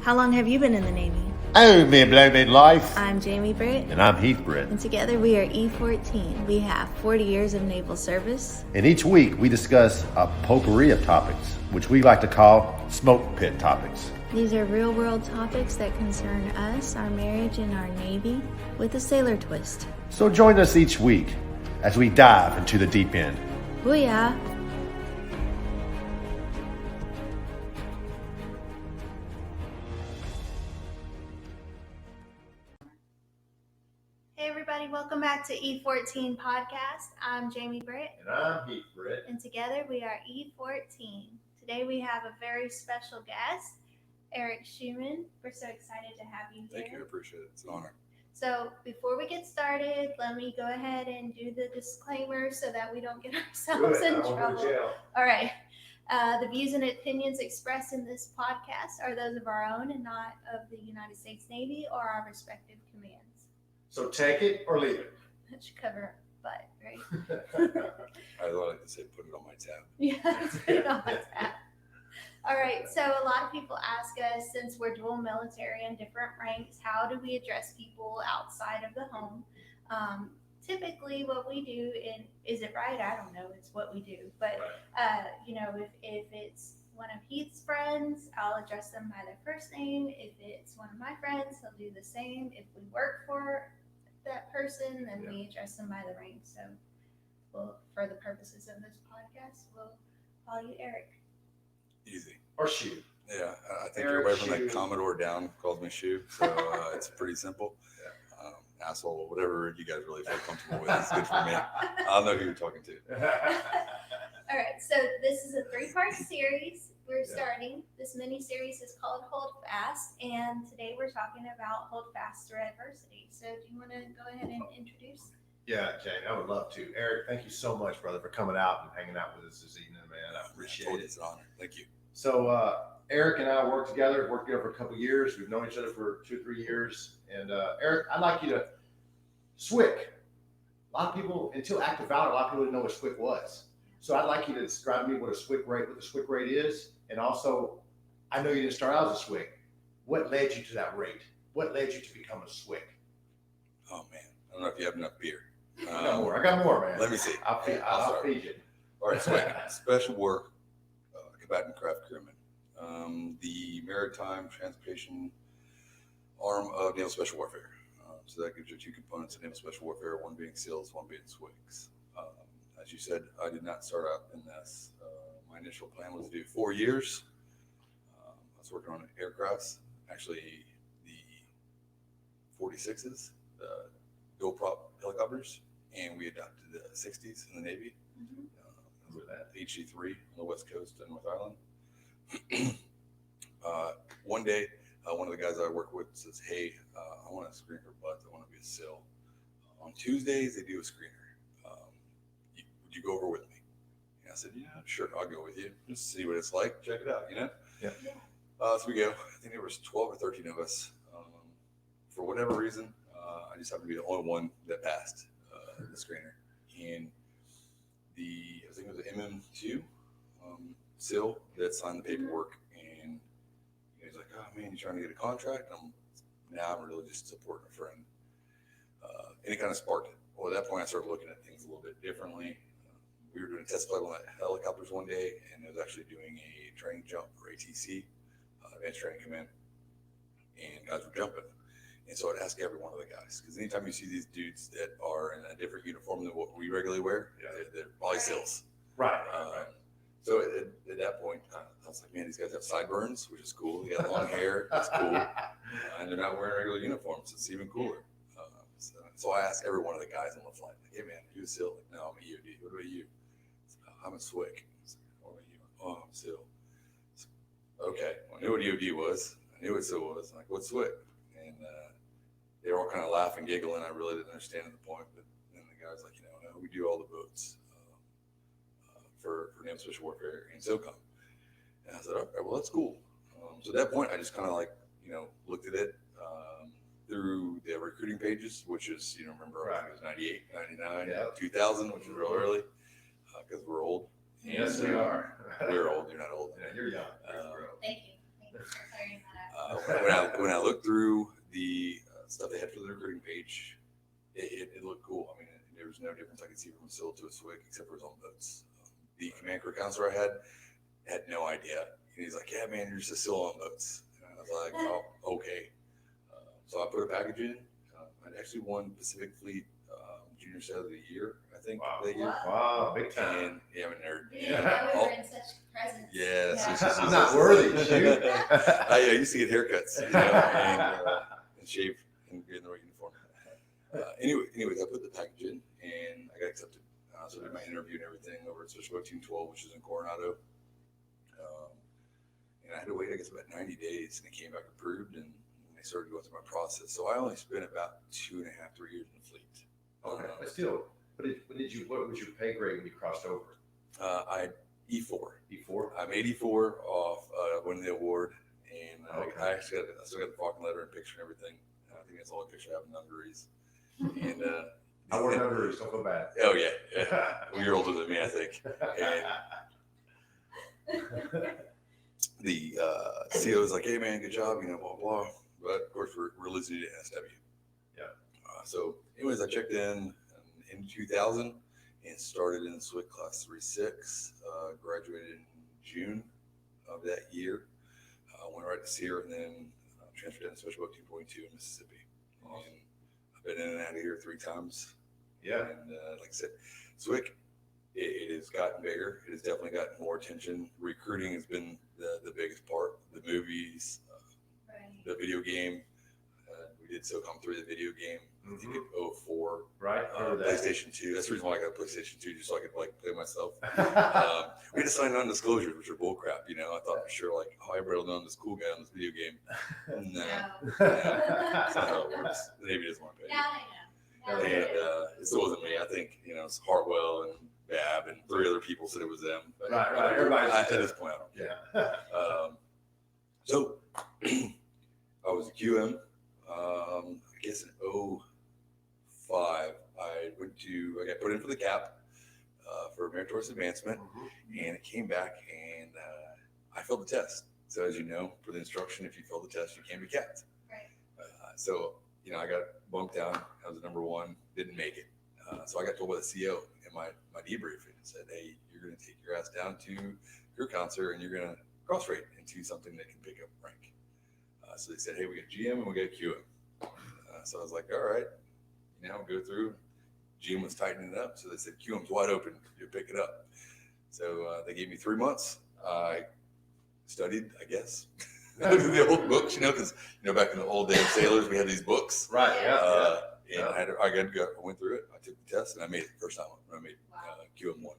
How long have you been in the Navy? Oh, me blow midlife. I'm Jamie Britt. And I'm Heath Britt. And together we are E14. We have 40 years of naval service. And each week we discuss a potpourri of topics, which we like to call smoke pit topics. These are real world topics that concern us, our marriage, and our Navy with a sailor twist. So join us each week as we dive into the deep end. Booyah! Hey everybody, welcome back to E14 Podcast. I'm Jamie Britt. And I'm Heath Britt. And together we are E14. Today we have a very special guest, Eric Shuman. We're so excited to have you here. Thank you, I appreciate it. It's an honor. So before we get started, let me go ahead and do the disclaimer so that we don't get ourselves in trouble. All right. The views and opinions expressed in this podcast are those of our own and not of the United States Navy or our respective commands. So take it or leave it. That should cover butt, right? I like to say put it on my tab. Yeah, put it on my tab. All right, so a lot of people ask us, since we're dual military and different ranks, how do we address people outside of the home? Typically what we do, and is it right? I don't know, it's what we do. But, if it's one of Heath's friends, I'll address them by their first name. If it's one of my friends, he'll do the same. If we work for that person, then we address them by the rank. So, for the purposes of this podcast, we'll call you Eric. Easy. Or shoe. Yeah, I think Eric everybody from Shoe. that Commodore down calls me Shoe, so it's pretty simple. Asshole, whatever you guys really feel comfortable with is good for me. I'll know who you're talking to. All right, so this is a 3-part series we're starting. This mini-series is called Hold Fast, and today we're talking about hold fast through adversity. So do you want to go ahead and introduce? Yeah, Jane, I would love to. Eric, thank you so much, brother, for coming out and hanging out with us this evening, man. I appreciate it. It's an honor. Thank you. So Eric and I worked together for a couple of years. We've known each other for 2-3 years. And Eric, I'd like you to SWCC. A lot of people, until active valor, a lot of people didn't know what SWCC was. So I'd like you to describe to me what the SWCC rate is. And also, I know you didn't start out as a SWCC. What led you to that rate? What led you to become a SWCC? Oh, man. I don't know if you have enough beer. I got more, man. Let me see. I'll feed you. All right, SWCC, Special Work Combatant Craft Crewman. The maritime transportation arm of Naval Special Warfare. So that gives you 2 components of Naval Special Warfare, one being SEALs, one being SWCS. As you said, I did not start out in this. My initial plan was to do 4 years. I was working on aircrafts, actually the 46s, the dual prop helicopters, and we adopted the 60s in the Navy. HG3 on the West Coast and North Island. One day, one of the guys I work with says, "Hey, I want to screen for butts. I want to be a SIL. On Tuesdays, they do a screener. Would you go over with me?" And I said, "Yeah, sure. I'll go with you. Just see what it's like. Check it out, you know?" Yeah. So we go. I think there was 12 or 13 of us. For whatever reason, I just happened to be the only one that passed the screener. And I think it was the MM2 SIL that signed the paperwork. And he's like, "Oh man, you trying to get a contract?" I'm really just supporting a friend. And it kind of sparked it. Well, at that point, I started looking at things a little bit differently. We were doing a test flight on helicopters one day, and it was actually doing a training jump for ATC, Advanced Training Command, and guys were jumping. And so I'd ask every one of the guys, because anytime you see these dudes that are in a different uniform than what we regularly wear, they're probably SEALs. Right. So at that point, I was like, man, these guys have sideburns, which is cool. They got long hair, that's cool. And they're not wearing regular uniforms. It's even cooler. So I asked every one of the guys on the flight, like, "Hey, man, you a SEAL?" Like, "No, I'm a EOD. What about you?" "I'm a SWCC." "What about you?" "Oh, I'm a SEAL." Okay, well, I knew what EOD was. I knew what SEAL was. I'm like, "What's SWCC?" And they were all kind of laughing, giggling. I really didn't understand at the point. But then the guy was like, "No, we do all the boats for Naval Special Warfare and SOCOM." And I said, "All right, well, that's cool." So at that point, I just kind of looked at it through the recruiting pages, which is, remember, I think it was 98, 99, 2000, which is real early because we're old. Yes, we are. We're old. You're not old. Yeah, you're young. Thank you. Thank you for clearing that up. SWCC except for his own boats. The command crew counselor I had no idea. And he's like, "Yeah, man, you're just still on boats." And I was like, "Oh, okay." So I put a package in. I actually won Pacific Fleet Junior Sailor of the Year, I think, that year. Wow, big time. And yeah, I'm a nerd. We didn't know we were in such presence. Yeah, I'm not worthy, shoot. I used to get haircuts, and shave and get in the right uniform. Anyways, I put the package in and I got accepted. So I did my interview and everything over at Special Boat Team 12, which is in Coronado. And I had to wait, I guess, about 90 days, and it came back approved, and I started going through my process. So I only spent about 2.5, 3 years in the fleet. Okay, but still, what was your pay grade when you crossed over? I E4. E4? I'm 84 off winning the award, and Okay. I still got the fucking letter and picture and everything. I think that's the only picture I have in dungarees. And I wore dungarees, don't feel bad. oh yeah. Well, you're older than me, I think. And the CEO was like, "Hey man, good job," blah blah. But of course, we're losing you to SW. Yeah. So, anyways, I checked in 2000 and started in the SWCC class 3-6. Graduated in June of that year. Went right to Sierra and then transferred in to Special Boat Team 22 in Mississippi. Awesome. And I've been in and out of here 3 times. Yeah. And like I said, SWCC, it has gotten bigger. It has definitely gotten more attention. Recruiting has been the biggest part. The movies, Right. the video game. We did SOCOM 3, the video game. I think in 04. Right. PlayStation 2. That's the reason why I got a PlayStation 2, just so I could play myself. We had to sign non-disclosures, which are bullcrap. I thought for sure, everybody will know I'm this cool guy on this video game. No. That's not how it works. The Navy doesn't want to pay. Now I know. And it still wasn't me. I think, it's Hartwell and Bab and 3 other people said it was them. But Right. Everybody's at this point, I don't care. So I was a QM. I guess in 05, I got put in for the CAP for meritorious advancement, and it came back, and I failed the test. So as you know, for the instruction, if you fail the test, you can't be capped. Right. So I got bumped down. I was number 1, didn't make it. So I got told by the CO in my debriefing and said, "Hey, you're going to take your ass down to your counselor, and you're going to cross-rate into something that can pick up rank." So they said, "Hey, we got GM and we got QM." So I was like, "All right, go through." GM was tightening it up, so they said QM's wide open. You pick it up. So they gave me 3 months. I studied, I guess. I looked at the old books, because back in the old days, sailors, we had these books. Right. Yeah. And I went through it. I took the test and I made it the first time when I made QM1.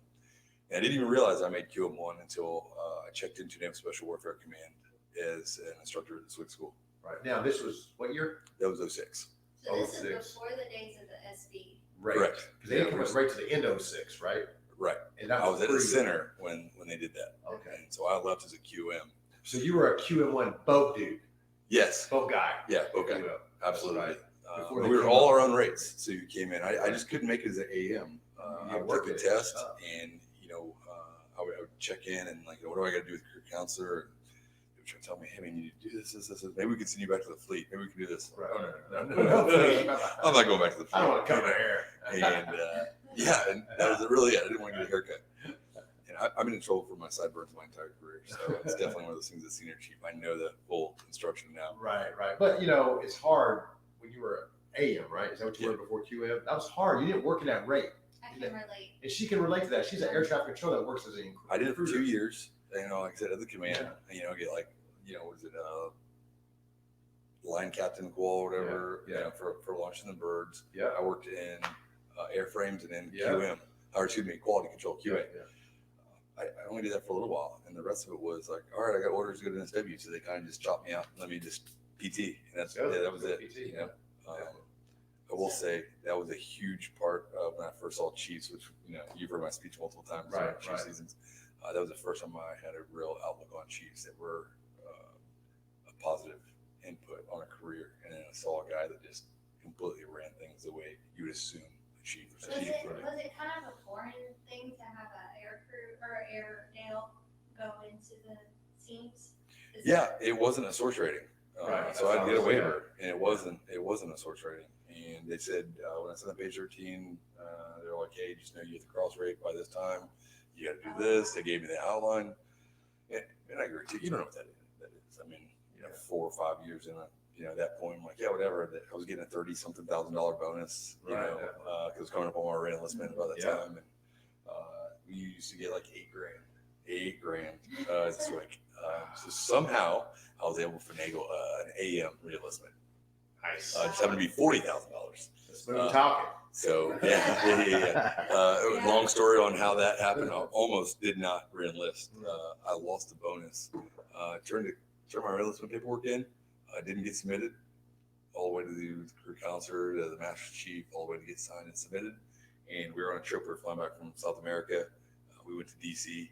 And I didn't even realize I made QM1 until I checked into Naval Special Warfare Command as an instructor at the SWCC school. Right. Now, this was what year? That was 06. So this is 06. before the days of the SB. Right. Correct. Because they went right to the end of 06, right? Right. And that I was at the pretty- center when they did that. Okay. And so I left as a QM. So you were a QM1 boat dude, Yes. boat guy. Yeah. Okay. if you will. Absolutely. Right. Before they We were came all up. our own rates. So you came in. I just couldn't make it as an AM. You I would worked take the it. test Oh. and, I would check in and what do I got to do with the career counselor? And they would try to tell me, "Hey man, you need to do this. Maybe we can send you back to the fleet. Maybe we can do this." Right. Oh, no. No. I'm not going back to the fleet. I don't want to come here. And and that was it. Really, I didn't want to get a haircut. And I've been in trouble for my sideburns my entire career, so it's definitely one of those things as senior chief. I know the full instruction now. Right. But it's hard when you were AM, right? Is that what you were before QM? That was hard. You didn't work in that rate. I can relate. And she can relate to that. She's an air traffic controller that works as a I did it for 2 years. Like I said, at the command, get was it line captain qual or whatever, Yeah. For launching the birds. Yeah. I worked in airframes and then Yeah. QM, or excuse me, quality control QA. Yeah. I only did that for a little while, and the rest of it was like, all right, I got orders to go to SW, so they kind of just chopped me out and let me just PT, and that was it. PT, I will say that was a huge part of when I first saw Chiefs, which you've heard my speech multiple times during Right, Chiefs right. seasons. That was the first time I had a real outlook on Chiefs that were a positive input on a career, and then I saw a guy that just completely ran things the way you would assume a chief was a Was chief. it kind of a foreign thing to have an air crew or Airedale go into the scenes? Yeah, it wasn't a source rating. Right. So I'd get a waiver, and it wasn't a source rating. And they said when I sent up page 13, they're like, "Hey, just know you have to cross rate by this time. You got to do this." They gave me the outline, and I agree too. You don't know what that is. I mean, 4 or 5 years in at that point, I'm like, yeah, whatever. I was getting a $30-something thousand bonus, because coming up on my re-enlistment by that time, and we used to get like $8,000 as a SWCC. So somehow I was able to finagle an AM re-enlistment. Nice. Just happened to be $40,000. Smooth talking. So yeah. Long story on how that happened. I almost did not re-enlist. I lost the bonus. Turned my re-enlistment paperwork in. I didn't get submitted all the way to the crew counselor, to the master chief, all the way to get signed and submitted. And we were on a trip. We were flying back from South America. We went to DC.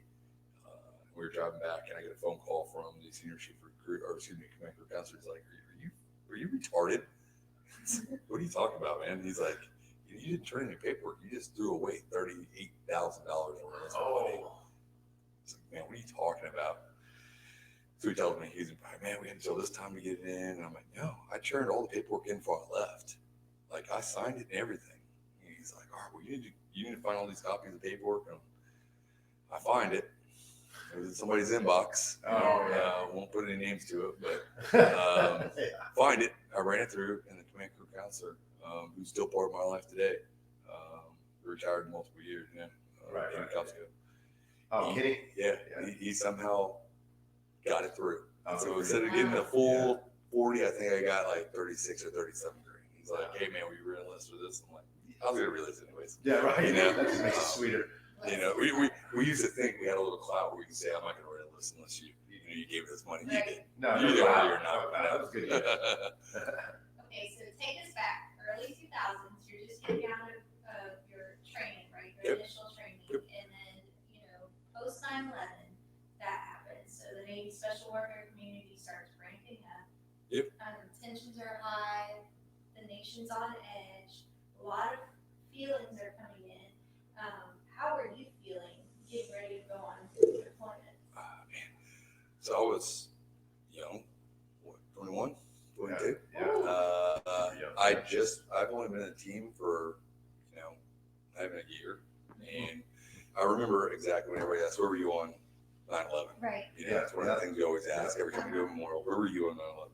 We were driving back, and I get a phone call from the senior chief command crew counselor. He's like, "Are you retarded? What are you talking about, man?" He's like, "You didn't turn in your paperwork. You just threw away $38,000 in money." He's like, "Man, what are you talking about?" So he tells me, he's like, "Man, we had until this time to get it in." And I'm like, "No, I turned all the paperwork in before I left. Like, I signed it and everything." And he's like, "All right, well, you need to find all these copies of the paperwork." And I find it. It was in somebody's inbox. Won't put any names to it, but find it. I ran it through, and the command crew counselor, who's still part of my life today, retired multiple years. Right. Kitty? Yeah. He somehow got it through. So really? instead of getting the full 40, I think I got like 36 or 37 grand. He's like, "Hey man, will you re-enlist for this?" I'm like, "I was gonna re-enlist anyways." Yeah, right. That just makes it sweeter. We used to think we had a little clout where we could say, "I'm not gonna re-enlist unless you gave me this money." You did. No, You did. You're not. That was good. Okay, so take us back early 2000s. You're just getting out of your training, right? Your initial training, and then post 9/11, that happens. So the Navy special warfare community starts ramping up. Yep. Tensions are high. The nation's on edge. A lot of feelings are coming in. How are you feeling getting ready to go on deployment? Man. So I was, 21, 22. I've only been in a team for, not even a year. And I remember exactly when everybody asked, "Where were you on 9/11? Right. That's one of the things we always ask every time we do a memorial. "Where were you on 9/11?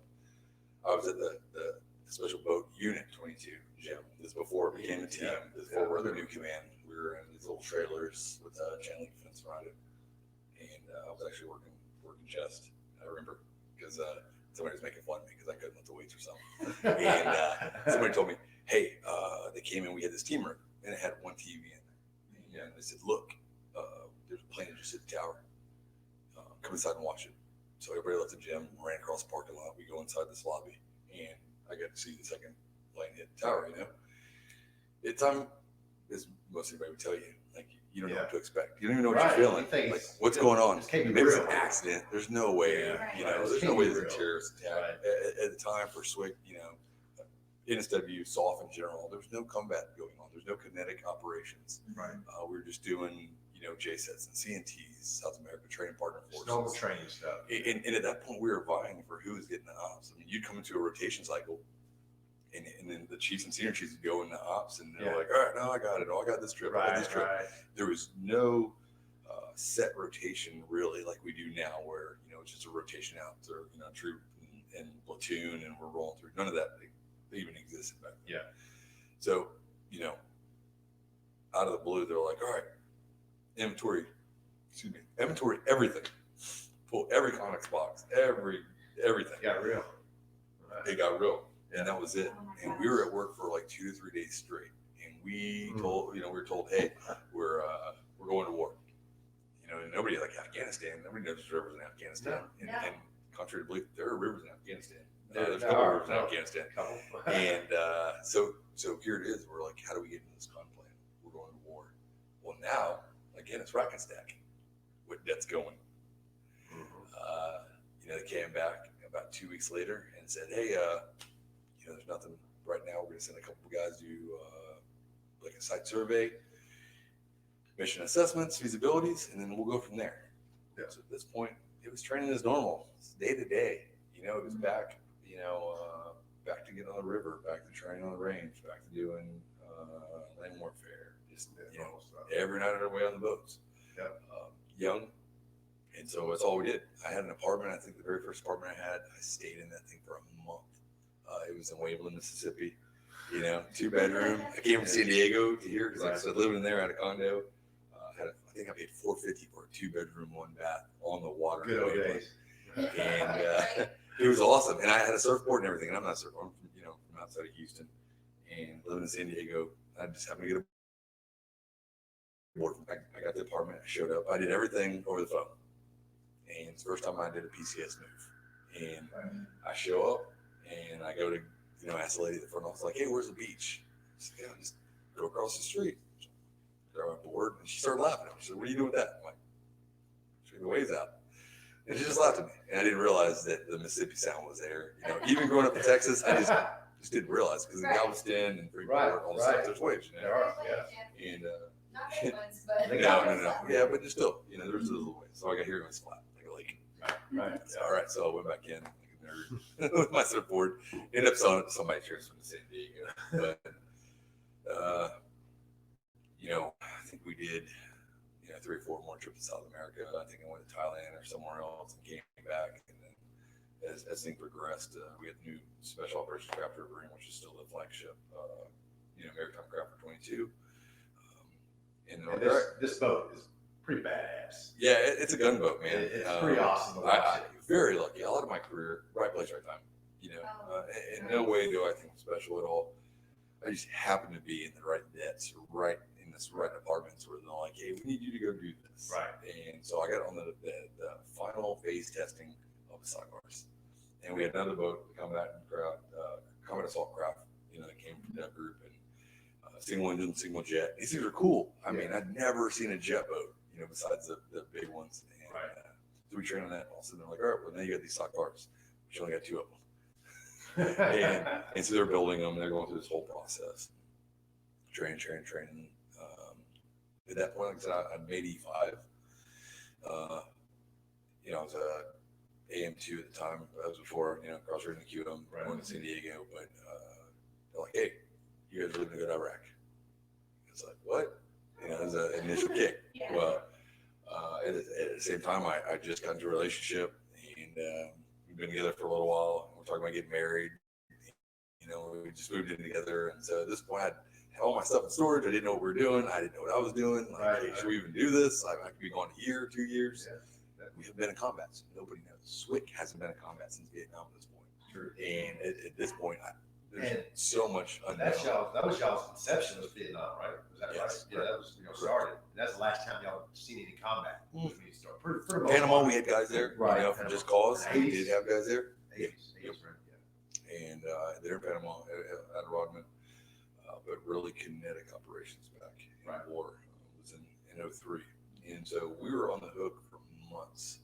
I was at the Special Boat Unit 22 gym. This is before it became a team. This is before we're the new command. We were in these little trailers with a chain link fence around it. And I was actually working chest. I remember because somebody was making fun of me because I couldn't lift the weights or something. And somebody told me, "Hey, they came in. We had this team room, and it had one TV in there. And they said, 'Look, there's a plane just hit the tower. Come inside and watch it.' So everybody left the gym, ran across the parking lot. We go inside this lobby, and I got to see the second plane hit the tower. It's as most anybody would tell you, like, you don't know what to expect. You don't even know what you're feeling. Like, what's going on? Maybe it's an accident. There's no way. There's no way there's a terrorist attack. At the time for SWCC, NSW, SOF in general, there's no combat going on. There's no kinetic operations. Right. We were just doing, JSETs and CNTs, South America Training Partner Forces. Normal training stuff. And at that point, we were vying for who was getting the ops. I mean, you'd come into a rotation cycle, and then the chiefs and senior chiefs would go into ops, and they're like, "All right, no, I got it. Oh, I got this trip. I got this trip." Right. There was no set rotation really like we do now, where it's just a rotation out to troop and platoon, and we're rolling through. None of that even existed back then. Yeah. So out of the blue, they're like, "All right, inventory everything. Pull every Conex box, everything." Got real. It got real. And that was it. And we were at work for like 2 to 3 days straight. And we we were told, "Hey, we're going to war." And nobody like Afghanistan. Nobody knows there's rivers in Afghanistan. No. And contrary to belief, there are rivers in Afghanistan. There's a couple rivers in Afghanistan. And so here it is. We're like, how do we get into this con plan? We're going to war. Well, now again, it's rack and stack. What debt's going? They came back about 2 weeks later and said, "Hey, there's nothing right now. We're going to send a couple of guys to do like a site survey, mission assessments, feasibilities, and then we'll go from there." Yeah. So at this point, it was training as normal. It's day to day. It was back, back to getting on the river, back to training on the range, back to doing land warfare, just every night of the way on the boats. Yep. Young, and so that's all we did. I had an apartment. I think the very first apartment I had, I stayed in that thing for a month. It was in Waveland, Mississippi. 2-bedroom. I came from San Diego to here because I was living there. I had a condo. I think I paid $450 for a 2-bedroom, 1-bath on the water. Good old days. And it was awesome. And I had a surfboard and everything. And I'm not a surfer. I'm from outside of Houston and living in San Diego. I just happened to get a board. I got the apartment. I showed up. I did everything over the phone. And it's the first time I did a PCS move. And I show up and I go to, ask the lady at the front office, like, hey, where's the beach? She said, yeah, just go across the street. Throw my board. And she started laughing at me. She said, what are you doing with that? I'm like, shooting the waves out. And she just laughed at me. And I didn't realize that the Mississippi Sound was there. Even growing up in Texas, I just didn't realize because in Galveston and Freeport, all the stuff, there's waves. There are, yeah. And not big ones, but no. Yeah, but just still, there's a little waves. So I got here and it was flat, like a lake. Right. So, all right, so I went back in like a nerd with my surfboard. Ended up selling it to somebody shares from San Diego. But I think we did 3 or 4 more trips to South America. I think I went to Thailand or somewhere else and came back. And then as things progressed, we had the new Special Operations Craft River, which is still the flagship, Maritime Craft for 22. And this boat is pretty badass. Yeah, it's a gunboat, man. It's pretty awesome. I very lucky. A lot of my career, right place, right time. In no way do I think I'm special at all. I just happen to be in the right nets, right in this right departments where they're like, hey, we need you to go do this. Right. And so I got on the final phase testing of the sidebars. And we had another boat, the Combat Assault Craft, that came from that group, and single engine, single jet. These things are cool. I mean, I'd never seen a jet boat, besides the big ones. And, so we trained on that. All of a sudden, they're like, all right, well, now you got these stock cars. We only got 2 of them. and so they're building them. They're going through this whole process. Training. At that point, like I said, I'd made E5. I was a AM2 at the time. That was before, cross-rating the QM, going to San Diego. But they're like, hey, you guys are looking to go to Iraq. It's like, what? It was an initial kick. Yeah. Well, at the same time, I just got into a relationship, and we've been together for a little while. We're talking about getting married. We just moved in together, and so at this point, I had all my stuff in storage. I didn't know what we were doing. I didn't know what I was doing. Like, hey, should we even do this? I could be going a year, 2 years. Yeah. We have been in combat. So nobody knows. SWCC hasn't been in combat since Vietnam at this point. True. And at this point, there's so much unknown. That was y'all's conception was Vietnam, right? Was that right? Yeah, that was started. And that's the last time y'all seen any combat. Panama, we had guys there, right? For just cause. We did have guys there. 80s, right? Yeah. And they're in Panama at Rodman, but really kinetic operations back in war was in 03. And so we were on the hook for months.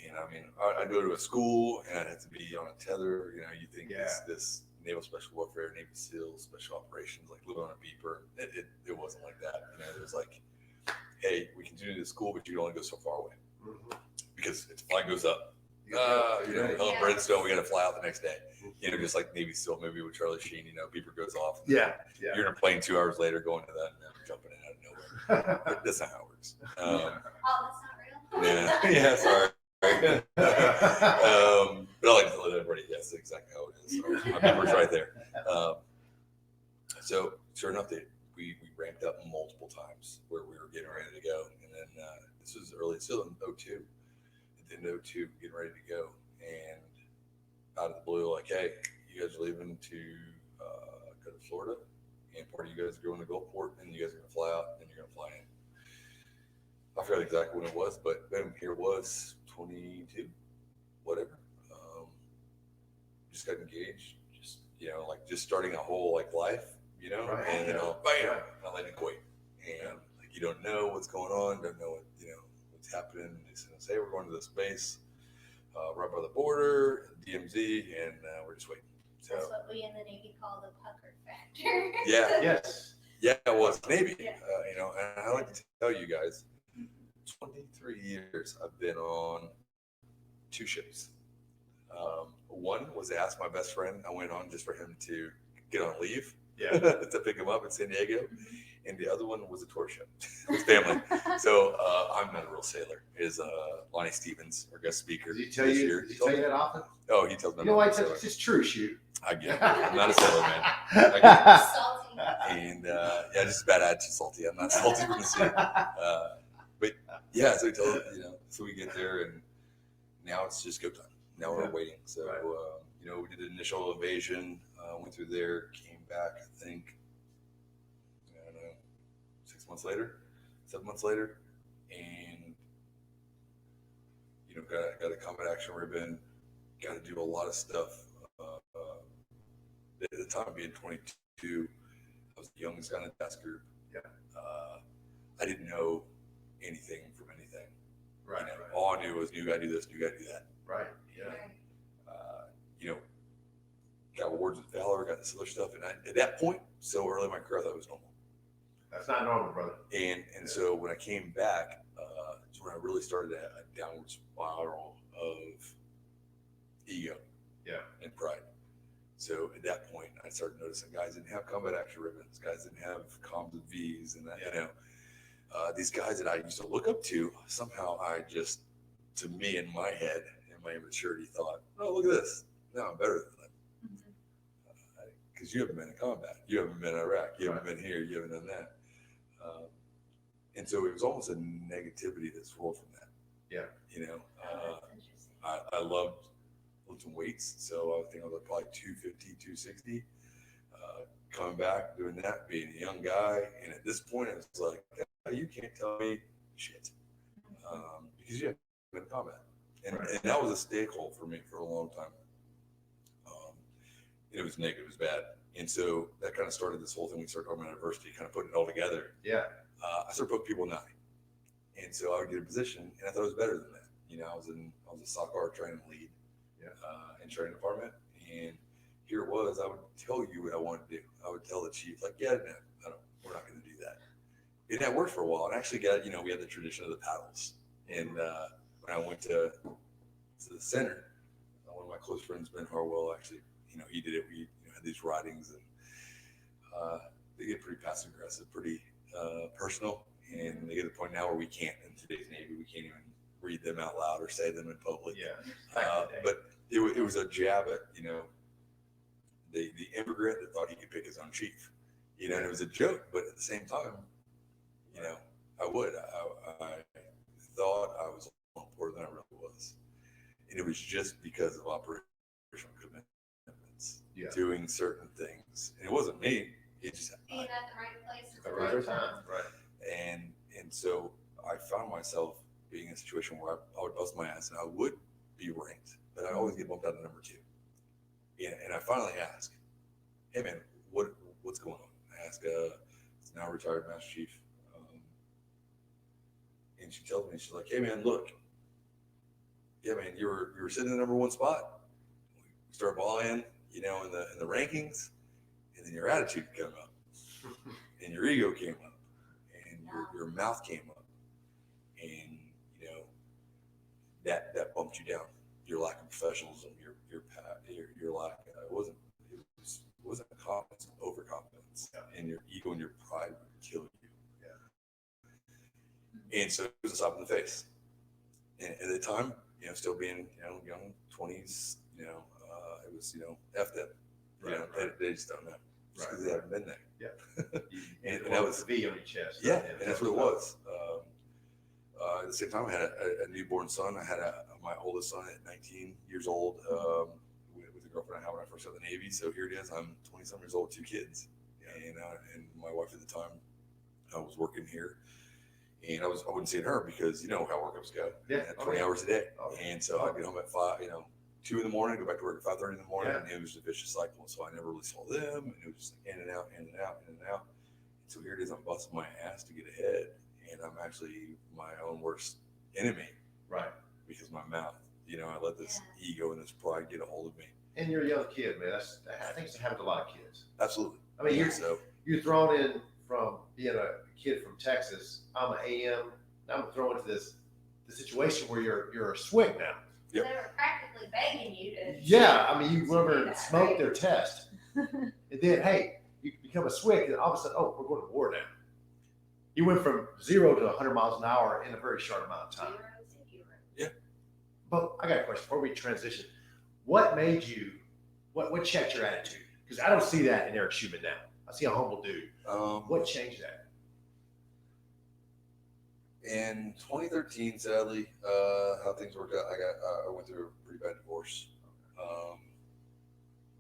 And I mean, I'd go to a school and I'd have to be on a tether. You think this Naval Special Warfare, Navy SEALs, Special Operations, like living on a beeper. It wasn't like that. It was like, hey, we can do this school, but you can only go so far away. Mm-hmm. Because if the flag goes up, Redstone, we got to fly out the next day. Just like Navy SEAL movie with Charlie Sheen, beeper goes off. Yeah. You're in a plane 2 hours later going to that and then jumping in out of nowhere. But that's not how it works. That's not real. Yeah, sorry. But I like to let everybody, that's exactly how it is. So my beeper's right there. So sure enough, we ramped up multiple times where we were getting ready to go. And then this was still in 02. At the end of 02, getting ready to go. And out of the blue, like, hey, you guys are leaving to go to Florida. And part of you guys are going to Gulfport, and you guys are going to fly out, and you're going to fly in. I forgot exactly when it was, but boom, here it was, 22, whatever. Just got engaged, just starting a whole life, and then bam, I landed in Kuwait, and you don't know what's going on, don't know what's happening. They say we're going to this base right by the border, DMZ, and we're just waiting. So, that's what we in the Navy call the pucker factor. Yeah. Yes. Yeah, it was Navy. Yeah. And I like to tell you guys, 23 years I've been on 2 ships. One was to ask my best friend. I went on just for him to get on leave Yeah. to pick him up in San Diego. And the other one was a tour ship with family. So I'm not a real sailor. Is Lonnie Stevens, our guest speaker. Does he tell this you? year. Does he tell you that often? Oh, he tells me. You know why? I'm not a sailor. It's just true, shoot. I get it. I'm not a sailor, man. I get it. Salty. And yeah, just bad attitude, salty. I'm not salty from the sea. But yeah, so he told so we get there, and now it's just go time. Now we're waiting. So Right. we did the initial invasion, went through there, came back. I think I don't know, 6 months later, 7 months later, and got a combat action ribbon. Got to do a lot of stuff. At the time, being 22, I was the youngest guy in the task group. Yeah. I didn't know anything from anything. Right. All I knew was new guy do this, new guy do that. Right. Yeah. Got awards with Valor, got this other stuff, and at that point, so early in my career, I thought it was normal. That's not normal, brother. And so when I came back, is when I really started a downward spiral of ego, and pride. So at that point, I started noticing guys didn't have combat action ribbons, guys didn't have comms and V's, and that these guys that I used to look up to, somehow to me in my head, in my immaturity, thought, oh, look at this, now I'm better than them. Because you haven't been in combat, you haven't been in Iraq, you haven't been here, you haven't done that. And so it was almost a negativity that swirled from that. Yeah. I loved lifting weights, so I think I was probably 250, 260. Coming back, doing that, being a young guy, and at this point, it was like, you can't tell me shit because you haven't been in combat, and that was a stakehold for me for a long time. It was negative, it was bad, and so that kind of started this whole thing. We started talking about adversity, kind of putting it all together. Yeah. I started putting people in 9, and so I would get a position, and I thought it was better than that. I was a SOCR training lead, in training department, and here it was. I would tell you what I wanted to do. I would tell the chief, like, no, we're not going to do that. And that worked for a while. And actually we had the tradition of the paddles. And when I went to the center, one of my close friends, Ben Harwell, actually, he did it. We had these writings, and they get pretty passive aggressive, pretty personal, and they get to the point now where we can't, in today's Navy, we can't even read them out loud or say them in public. Yeah. But it was a jab at the immigrant that thought he could pick his own chief, and it was a joke, but at the same time, I thought I was more important than I really was, and it was just because of operational commitments, doing certain things, and it wasn't me. It just being at the right place at the Right right time. Right. and so I found myself being in a situation where I would bust my ass and I would be ranked, but I always get bumped out to number 2. And I finally asked, hey man, what's going on? I asked it's now retired Master Chief, and she tells me, she's like, hey man, look, yeah man, you were sitting in the number 1 spot. We started balling, in the rankings, and then your attitude came up, and your ego came up, and your mouth came up, and that bumped you down. Your lack of professionalism, your lack. It wasn't confidence, overconfidence, and your ego and your pride would kill you. And so it was a slap in the face. And at the time, still being young 20s, it was F them. They just don't know because they haven't been there. Yeah. and that was the V on your chest. Yeah, and that's what it was. At the same time, I had a newborn son. I had my oldest son at 19 years old with a girlfriend I had when I first got the Navy. So here it is. I'm 27 years old, 2 kids, and my wife at the time was working here, and I wasn't seeing her because how workups go. 20 hours a day, and so I'd get home at 5, 2 in the morning, go back to work at 5:30 in the morning, and it was a vicious cycle. So I never really saw them, and it was just in and out, in and out, in and out. So here it is. I'm busting my ass to get ahead. And I'm actually my own worst enemy, because my mouth, I let this ego and this pride get a hold of me. And you're a young kid, man. I think it's happened to a lot of kids. Absolutely. I mean, you're thrown in from being a kid from Texas. I'm an AM. Now I'm thrown into the situation where you're a SWCC now. Yep. They were practically begging you to Yeah, I mean, you to do remember that, smoke right? their test, and then hey, you become a SWCC, and all of a sudden, oh, we're going to war now. You went from 0 to 100 miles an hour in a very short amount of time. Yeah. But I got a question before we transition. What made you? What checked your attitude? Because I don't see that in Eric Shuman now. I see a humble dude. What changed that? In 2013, sadly, how things worked out, I went through a pretty bad divorce.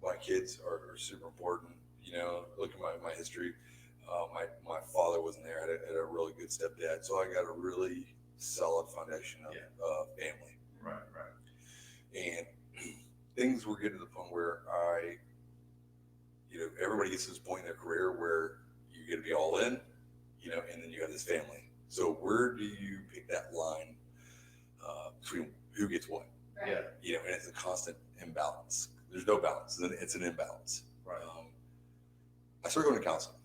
My kids are super important. You know, look at my history. My father wasn't there. I had a really good stepdad, so I got a really solid foundation of family. Right. And things were getting to the point where everybody gets to this point in their career where you get to be all in, and then you have this family. So where do you pick that line between who gets what? Right. Yeah. And it's a constant imbalance. There's no balance. It's an imbalance. Right. I started going to counseling,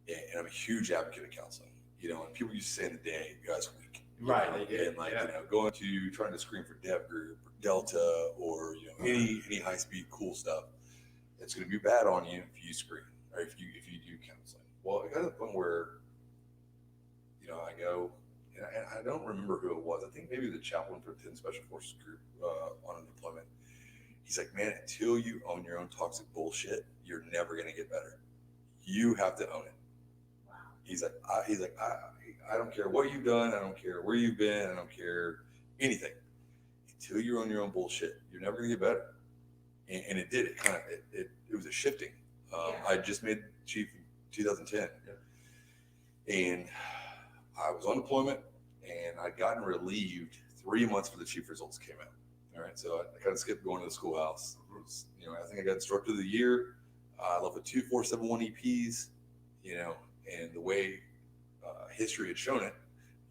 and I'm a huge advocate of counseling. And people used to say in the day, "You guys are weak." Right. They did. And going to trying to screen for Dev Group or Delta or any high speed cool stuff, it's going to be bad on you if you screen or if you do counseling. Well, it got to the point where I go, and I don't remember who it was. I think maybe the chaplain for the 10 Special Forces Group on an deployment. He's like, man, until you own your own toxic bullshit, you're never going to get better. You have to own it. Wow. He's like, I don't care what you've done. I don't care where you've been. I don't care anything. Until you own your own bullshit, you're never going to get better. And it did. It was a shifting. I just made chief in 2010. Yeah. And I was on deployment, and I'd gotten relieved 3 months before the chief results came out. All right, so I kind of skipped going to the schoolhouse. I think I got instructor of the year. I left with 2 471 EPs, and the way history had shown it,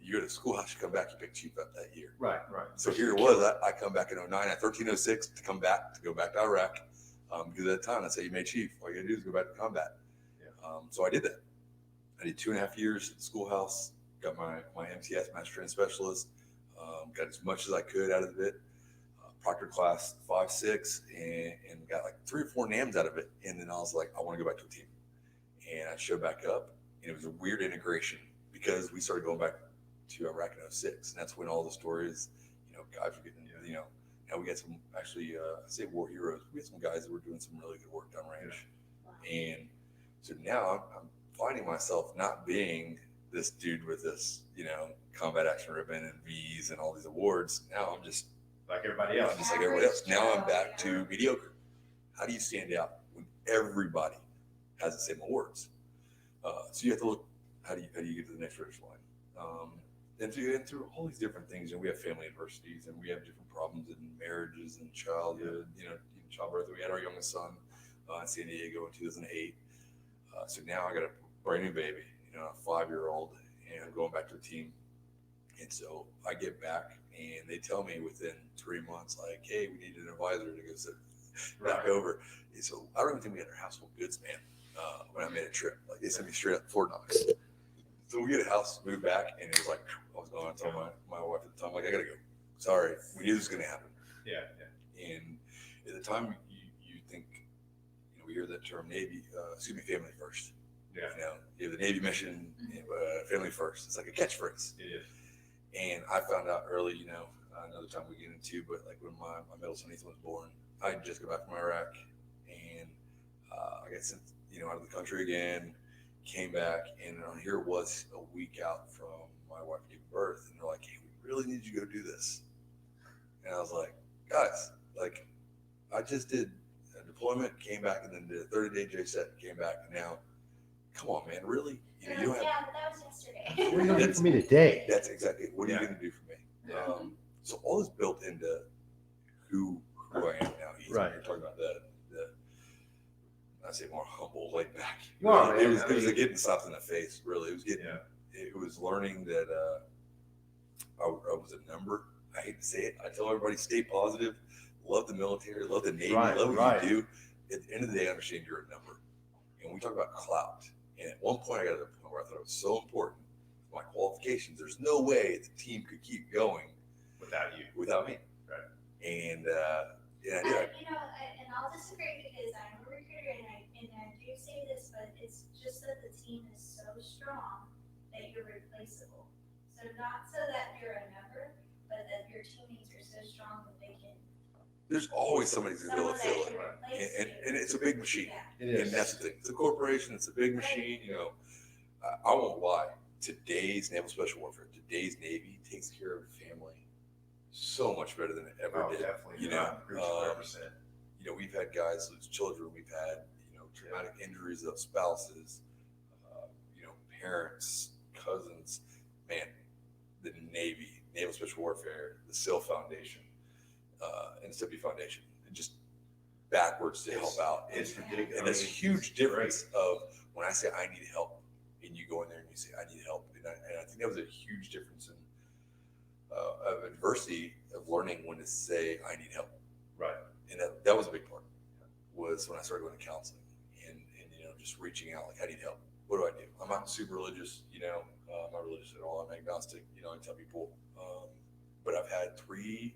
you go to the schoolhouse, you come back, you pick chief up that year. Right. So here it was. I come back in 09 at 1306 to go back to Iraq. Because at the time, that's how you made chief. All you got to do is go back to combat. Yeah. So I did that. I did 2.5 years at the schoolhouse. Got my MTS, Master Training Specialist. Got as much as I could out of it. Proctor class 5-6, and got like 3 or 4 NAMs out of it. And then I was like, I want to go back to a team. And I showed back up, and it was a weird integration because we started going back to Iraq in 06. And that's when all the stories, guys were getting, now we got some actually, I say war heroes. We had some guys that were doing some really good work downrange. Wow. And so now I'm finding myself not being this dude with this, combat action ribbon and V's and all these awards. Now I'm just like everybody else. Just like everybody else. Now I'm back to mediocre. How do you stand out when everybody has the same awards? So you have to look. How do you get to the next finish line? And through all these different things, we have family adversities, and we have different problems in marriages and childhood. Childbirth. We had our youngest son in San Diego in 2008. So now I got a brand new baby, a 5-year-old, and I'm going back to the team. And so I get back, and they tell me within 3 months, like, hey, we need an advisor to go sit back over. And so I don't even think we had our household goods, man, when I made a trip. Like, they sent me straight up to Fort Knox. So we get a house, move back, and it was like, I was going to tell my wife at the time, like, I got to go. Sorry, we knew this was going to happen. Yeah. And at the time, you think, we hear that term, family first. Yeah. You have the Navy mission, family first. It's like a catchphrase. It is. And I found out early, another time we get into, but like when my middle son Ethan was born, I just got back from Iraq, and I got sent, out of the country again, came back, and here it was a week out from my wife giving birth, and they're like, hey, we really need you to go do this. And I was like, guys, like, I just did a deployment, came back, and then did a 30-day JSET, came back, and now, come on, man, really? You don't have. Yeah, but that was yesterday. What are you going to do for me today? That's exactly it. What are you going to do for me? Yeah. So all this built into who I am now. Right. You're talking about the I say more humble, laid back. Well, it was getting slapped in the face. Really, it was getting. Yeah. It was learning that I was a number. I hate to say it. I tell everybody, stay positive. Love the military. Love the Navy. Love what you do. At the end of the day, understand you're a number. And we talk about clout. And at one point, I got to the point where I thought it was so important. My qualifications. There's no way the team could keep going without you, without me. Right. And I did. irreplaceable. So not so that you're a number, but that your teammates are so strong that they can. There's always somebody who's gonna be able to fill it. replace And it's a big machine. Yeah. It And that's the thing. It's a corporation. It's a big machine. You know, I won't lie. Today's Naval Special Warfare, today's Navy takes care of family so much better than it ever Oh, did. definitely. You know, 100%. you know, we've had guys lose children. We've had, you know, traumatic injuries of spouses, you know, parents, cousins. Man, the Navy, Naval Special Warfare, the SIL Foundation, and the SWCC Foundation, and just backwards to help out. It's ridiculous. And there's a huge difference of when I say I need help, and you go in there and you say I need help, and I think that was a huge difference in of adversity of learning when to say I need help. Right. And that was a big part. Was when I started going to counseling and you know just reaching out like I need help. What do I do? I'm not super religious, you know. I'm not religious at all. I'm agnostic, you know. I tell people, but I've had 3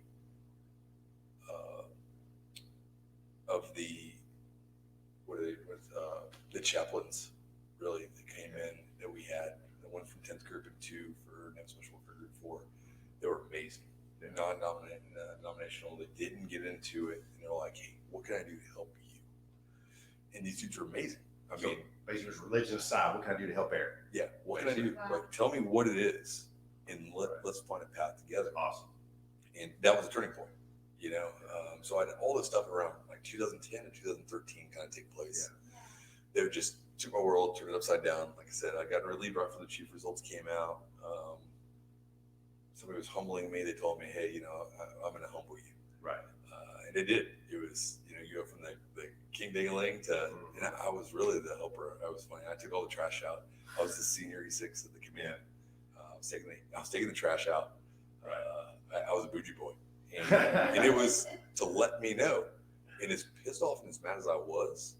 of the the chaplains really that came in that we had. The one from 10th Group and 2 for Naval Special Warfare Group 4. They were amazing. They're non-denominational. They didn't get into it, and they're like, "Hey, what can I do to help you?" And these dudes are amazing. I mean, basically, religion aside, what can I do to help Eric? yeah, what can I do? Wow. Like, tell me what it is, and let's find a path together. Awesome. And that was a turning point, you know. So I had all this stuff around like 2010 and 2013 kind of take place. Yeah. They just took my world, turned it upside down. Like I said, I got relieved right after the chief results came out. Somebody was humbling me. They told me, "Hey, you know, I'm going to humble you." Right. And it did. It was, you know, you go from the king ding-a-ling to, and I was really the helper. I was funny. I took all the trash out. I was the senior E6 of the command. I was taking the trash out. I was a bougie boy, and it was to let me know. And as pissed off and as mad as I was,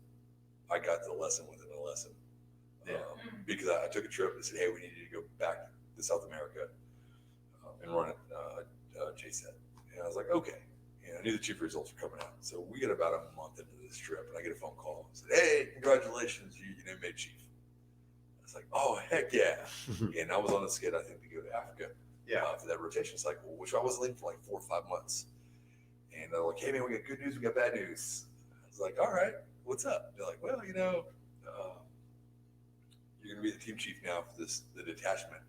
I got the lesson within a lesson. Because I took a trip and said, "Hey, we need you to go back to South America and run it JSET." And I was like, "Okay." And I knew the chief results were coming out. So we get about a month into this trip, and I get a phone call and said, "Hey, congratulations, you made chief." I was like, "Oh, heck yeah." And I was on the skid, I think, to go to Africa for that rotation cycle, which I was leaving for like 4 or 5 months. And they're like, "Hey, man, we got good news, we got bad news." I was like, "All right, what's up?" They're like, "Well, you know, you're going to be the team chief now for the detachment,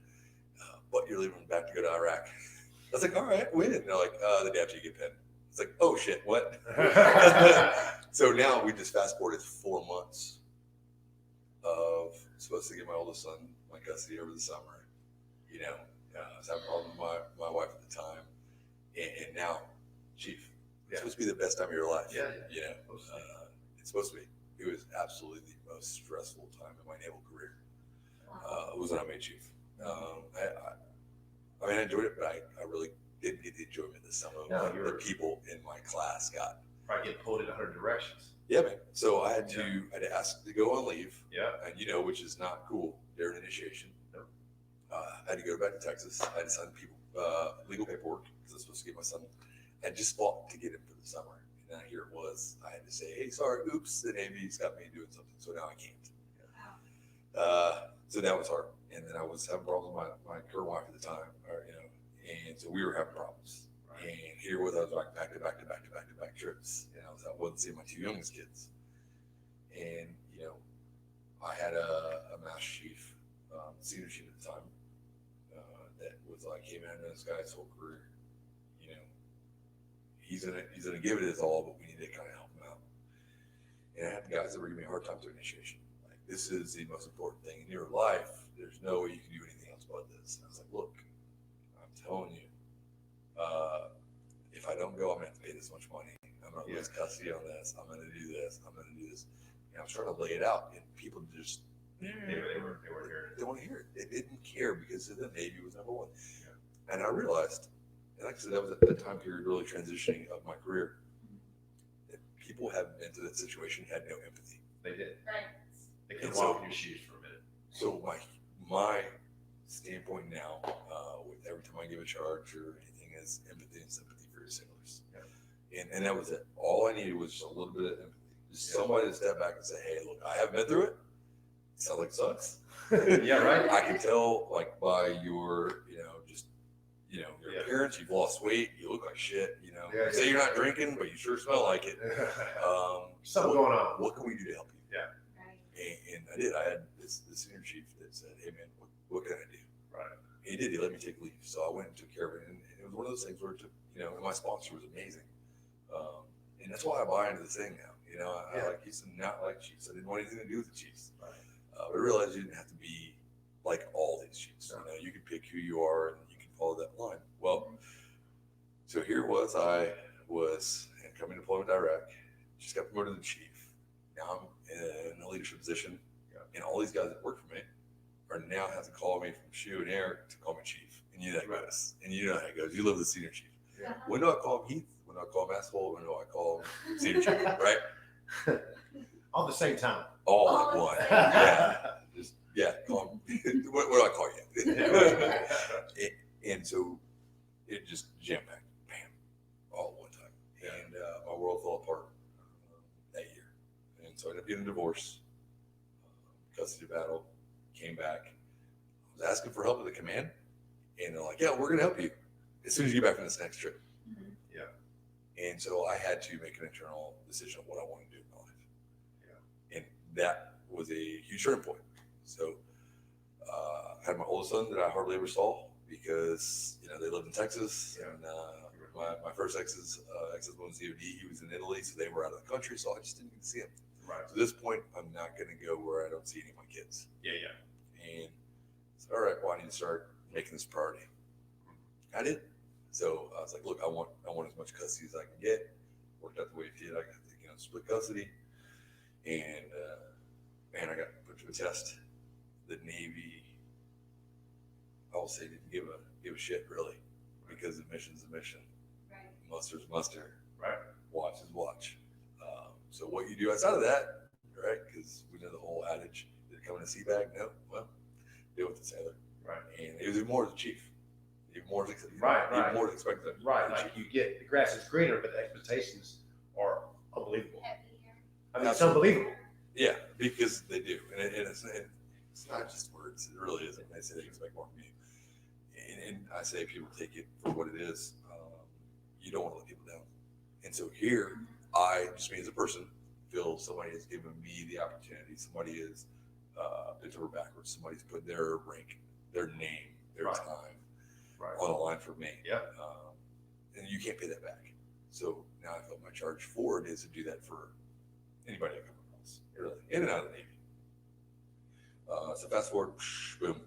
but you're leaving back to go to Iraq." I was like, "All right, when?" And they're like, "The day after you get pinned." It's like, "Oh shit, what?" So now we just fast forwarded 4 months of supposed to get my oldest son my custody over the summer. You know, I was having a problem with my wife at the time, and now, chief, it's supposed to be the best time of your life. Yeah. You know, it's supposed to be. It was absolutely the most stressful time in my naval career. It was when I made chief. I mean, I enjoyed it, but I really didn't get the enjoyment that some of the people in my class got. Probably get pulled in 100 directions. Yeah, man. So I had to ask to go on leave. Yeah. And you know, which is not cool during initiation. Nope. I had to go back to Texas. I had to sign legal paperwork because I was supposed to get my son. I just fought to get him for the summer. And then here it was. I had to say, "Hey, sorry, oops, the Navy's got me doing something, so now I can't." So that was hard. And then I was having problems with my current wife at the time, and so we were having problems. Right. And here was I was like back to back trips. And I wasn't seeing my 2 youngest kids. And you know, I had a master chief, senior chief at the time, that was like, "Hey man, I know this guy's whole career. You know, he's gonna give it his all, but we need to kind of help him out." And I had guys that were giving me a hard time through initiation. Like, "This is the most important thing in your life. There's no way you can do anything else but this." And I was like, "Look, I'm telling you, if I don't go, I'm gonna have to pay this much money. I'm gonna lose custody on this. I'm gonna do this. I'm gonna do this." And I was trying to lay it out, and people just They weren't hearing it. They want to hear it. They didn't care because the Navy was number one. And I realized, and like I said, that was at the time period really transitioning of my career, that people have been to that situation had no empathy. They did. Right. They couldn't walk in your shoes for a minute. So my standpoint now, with every time I give a charge or anything, is empathy and sympathy for your sailors. Yeah. And that was it. All I needed was just a little bit of empathy. Just somebody to step back and say, "Hey, look, I haven't been through it. Sounds like it sucks. Yeah, right. I can tell like by your, your Yeah. appearance, you've lost weight, you look like shit, Yeah, Say you're not drinking, but you sure smell like it. Something going on. What can we do to help you? Yeah. Right. And I did. I had this senior chief that said, "Hey man, what can I do?" Right. He did. He let me take leave, so I went and took care of it. And it was one of those things where it took, and my sponsor was amazing, and that's why I buy into this thing now. I like Chiefs and not like Chiefs. I didn't want anything to do with the Chiefs, Right. but I realized you didn't have to be like all these Chiefs. No. You could pick who you are and you can follow that line. Well, so here was I was incoming deployment direct, just got promoted to chief. Now I'm in a leadership position, and all these guys that work for me are now have to call me from Shu and Eric to call me chief. And you know how it goes. And you know how it goes. You live the senior chief. Yeah. When do I call him Heath? When do I call him asshole? When do I call him senior chief? Right? All at the same time. All All at at one. the same Yeah. Call him. What do I call you? And so it just jam packed, bam, all at one time. Yeah. And my world fell apart that year. And so I ended up getting a divorce, custody battle, came back. I was asking for help at the command, and they're like, "Yeah, we're going to help you as soon as you get back from this next trip." Mhm. Yeah. And so I had to make an internal decision of what I wanted to do in my life. Yeah. And that was a huge turning point. So I had my oldest son that I hardly ever saw because they lived in Texas, Yeah. and my first ex-husband was DOD. He was in Italy, so they were out of the country, so I just didn't get to see him. Right. So at this point, I'm not going to go where I don't see any of my kids. Yeah. And so, all right, well, I need to start making this a priority. I did. So I was like, look, I want as much custody as I can get. Worked out the way it did. I got split custody, and man, I got put to a test. The Navy, I will say, didn't give a shit really, because the mission's a mission. Right. Muster's muster. Right. Watch is watch. So what you do outside of that, right? Because we know the whole adage: did it come in a sea bag? No. Well, deal with the sailor. Right. And it was even more as a chief. Even more as Right. Even more as expected. Right. Like you get the grass is greener, but the expectations are unbelievable. Heavier. I mean, it's unbelievable. Yeah, because they do, and it's not just words. It really isn't. They say they expect more from you, and I say people take it for what it is. You don't want to let people down, and so here, just me as a person, feel somebody has given me the opportunity. Somebody has bent over backwards. Somebody's put their rank, their name, their Right. time Right. on the line for me. Yeah. And you can't pay that back. So now I felt my charge forward is to do that for anybody I come across, really, in and out of the Navy. So fast forward, boom.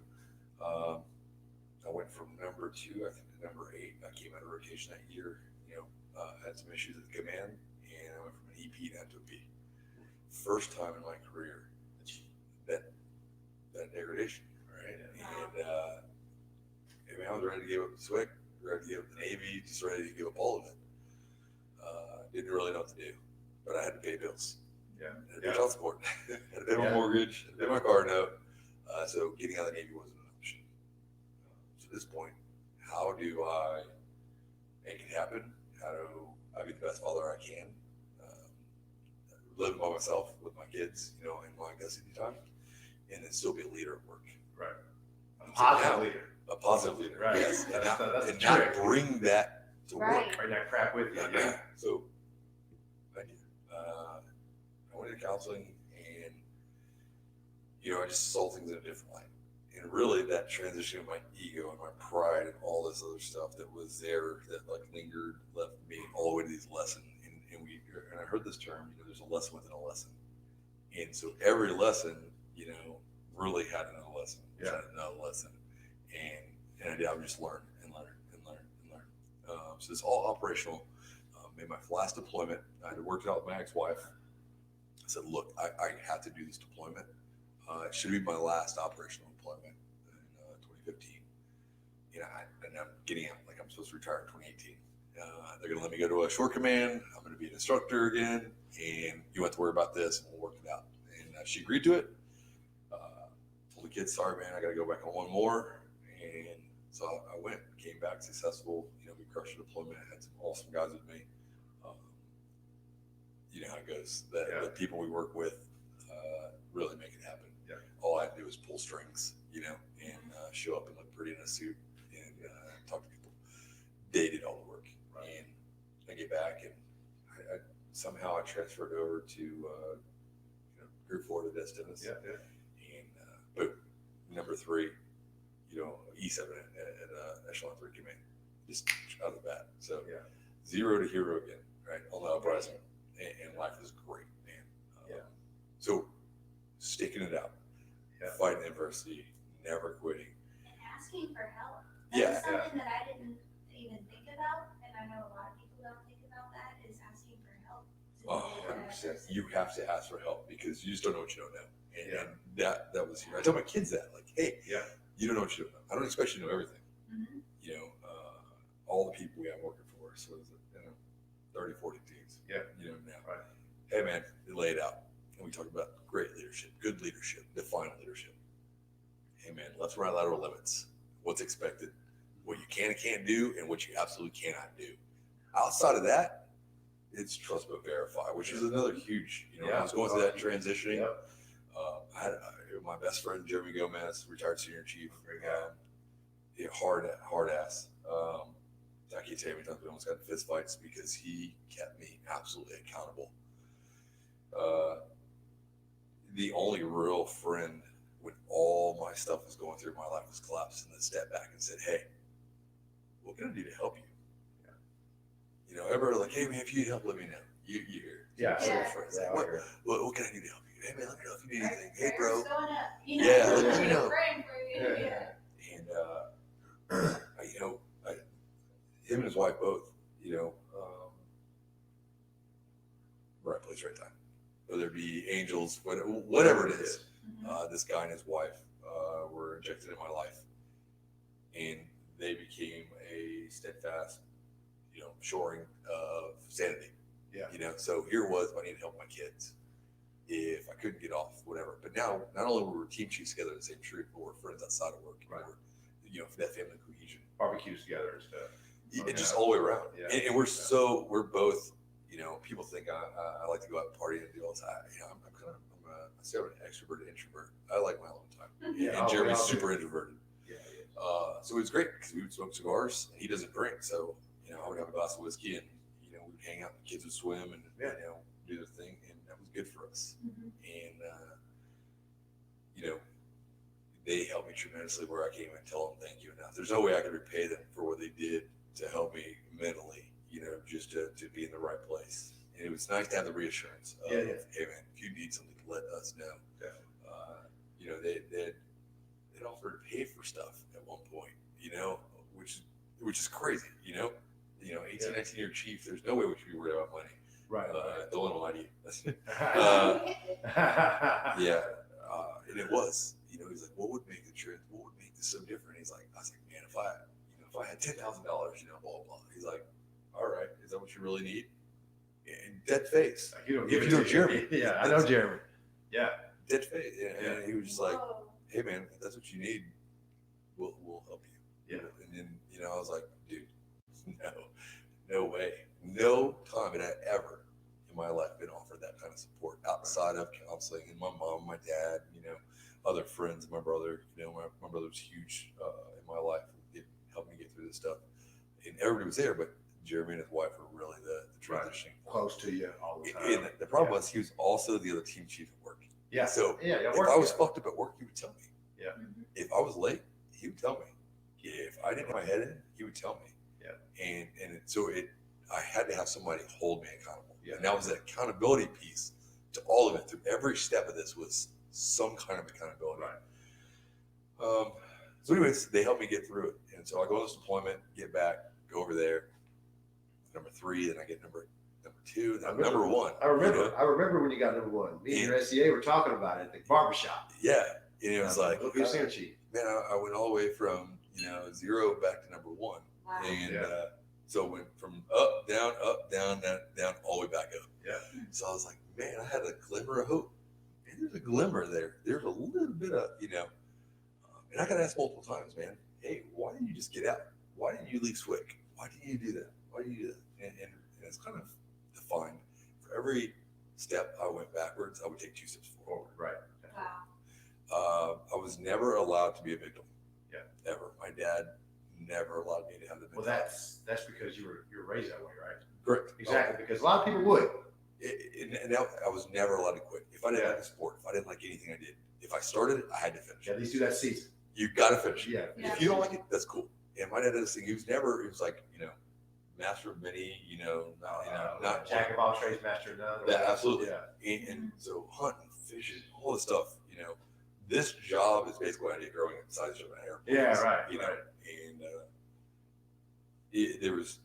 I went from number 2, I think, to number 8. I came out of rotation that year. Had some issues at the command, and I went from an EP down to a P. First time in my career that degradation, right? And I was ready to give up the SWCC, ready to give up the Navy, just ready to give up all of it. Didn't really know what to do, but I had to pay bills. Yeah. I had to pay child support. Had to pay my mortgage. Had to pay my car note. So getting out of the Navy wasn't an option. So at this point, how do I make it happen? How do I be the best father I can? Living by myself with my kids, in my custody time, and then still be a leader at work. Right. And A so positive now- leader. A positive leader, Right. yes. That's And the not trick. bring that to Right. work. Bring that crap with you. Yeah. So I did. I went to counseling, and I just saw things in a different light. And really, that transition of my ego and my pride and all this other stuff that was there, that lingered, left me all the way to these lessons. And I heard this term, there's a lesson within a lesson. And so every lesson, really had another lesson. Yeah. Had another lesson. And I would just learn and learn and learn and learn. So it's all operational. Made my last deployment. I had worked it out with my ex-wife. I said, look, I have to do this deployment. It should be my last operational deployment in 2015. And I'm getting out, I'm supposed to retire in 2018. They're going to let me go to a shore command. I'm going to be an instructor again, and you don't have to worry about this, and we'll work it out. And she agreed to it. Told the kids, sorry, man, I got to go back on one more. And so I went, came back successful. We crushed the deployment. I had some awesome guys with me. You know how it goes. The people we work with really make it happen. Yeah. All all I had to do was pull strings, and show up and look pretty in a suit and talk to people. They did all the work, and I get back and I somehow I transferred over to Group 4 to Destinus. Yeah. And but number 3, E7 at Echelon 3 Command, just out of the bat. So 0 to hero again, right? On the uprising, and life is great, man. So sticking it out, fighting adversity, never quitting, And asking for help. Yeah. That's something that I didn't even think about, and I know a lot of people don't think about that, is asking for help. to deal with 100%. adversity. You have to ask for help because you just don't know what you don't know. And that was I tell my kids that, like, hey, you don't know what you don't know. I don't expect you to know everything. Mhm. All the people we have working for us was 30, 40 teams. Yeah. Now. Right. Hey man, they lay it out. And we talk about great leadership, good leadership, defined leadership. Hey man, left, right, lateral limits. What's expected, what you can and can't do, and what you absolutely cannot do. Outside of that, it's trust but verify, which is another huge, I was going through that transitioning. I had my best friend, Jeremy Gomez, retired senior chief. Hard ass. I can't tell you how many times we almost got in fist fights because he kept me absolutely accountable. The only real friend when all my stuff was going through, my life was collapsing, and stepped back and said, hey, what can I do to help you? Everybody like, hey man, if you need help, let me know. You hear. Yeah. Friends. Like, what can I do to help you? Hey man, let me know if you need anything. Hey bro. Prayers going up, Yeah, let me know. Praying for you. Yeah. And him and his wife both, right place, right time. Whether it be angels, whatever it is. Mhm. This guy and his wife were injected in my life, and they became a steadfast, shoring of sanity. So here it was, I needed to help my kids. If I couldn't get off, whatever. But now, not only were we team chiefs together in the same troop, but we're friends outside of work. Right. For that family cohesion. Barbecues together and stuff. Just all the way around. Yeah. And we're both, people think I like to go out and party and do all the time. I say I'm an extrovert introvert. I like my alone time. Yeah. And Jeremy's we all do. super introverted. So it was great because we would smoke cigars and he doesn't drink. So, I would have a glass of whiskey and, we'd hang out, the kids would swim and, do their thing. And that was good for us. Mhm. And, they helped me tremendously where I can't even tell them thank you enough. There's no way I could repay them for what they did to help me mentally, just to be in the right place. And it was nice to have the reassurance of, hey man, if you need something, let us know. They'd offered to pay for stuff at one point, which is crazy, 18, 19-year chief, there's no way we should be worried about money. Right. Don't let them lie to you. And it was, he's like, what would make the trip? What would make this so different? I was like, man, if I had $10,000, blah, blah, blah. He's like, all right, is that what you really need? And dead face. You don't If you know Jeremy. Yeah, I know Jeremy. Yeah. Dead face. And he was just like, Whoa. hey man, if that's what you need, we'll help you. Yeah. And then, I was like, dude, no way. No time had I ever in my life been offered that kind of support outside of counseling and my mom, my dad, other friends, my brother, my brother was huge in my life. It helped me get through this stuff. And everybody was there, but Jeremy and his wife were really the transitioning point. Close to you all the time. And the problem was he was also the other team chief at work. Yeah. So if work I was together. fucked up at work, he would tell me. Yeah. Mhm. If I was late, he would tell me. If I didn't have my head in, he would tell me. Yeah. And so I had to have somebody hold me accountable. Yeah. And that was the accountability piece to all of it. Through every step of this was some kind of accountability. Right. So anyways, they helped me get through it. And so I go on this deployment, get back, go over there. Number 3, then I get number 2, then number 1. I remember when you got number 1. Me and your SCA were talking about it at the barbershop. Yeah. And it was like, look who's here, chief. man, I went all the way from 0 back to number 1. Wow. And so it went from up, down, down, all the way back up. Yeah. So I was like, man, I had a glimmer of hope. And there's a glimmer there. There's a little bit of, and I got asked multiple times, man, hey, why didn't you just get out? Why didn't you leave SWCC? Why didn't you do that? Why did you do that? And it's kind of defined. For every step I went backwards, I would take 2 steps forward. Right. Wow. I was never allowed to be a victim. Yeah. Ever. My dad never allowed me to have the Well, mentality. that's because you were raised that way, right? Correct. Exactly. Because a lot of people would. I was never allowed to quit. If I didn't like a sport, if I didn't like anything I did, if I started it, I had to finish. Yeah, at least do that season. You got to finish it. Yeah. Yeah. If you don't like it, that's cool. And my dad did this thing. He was like, master of many, not jack of all trades, master of none. Yeah, absolutely. Yeah. And so hunting, fishing, all this stuff, this job is basically what I did growing up inside of an airport. Yeah, right. And it was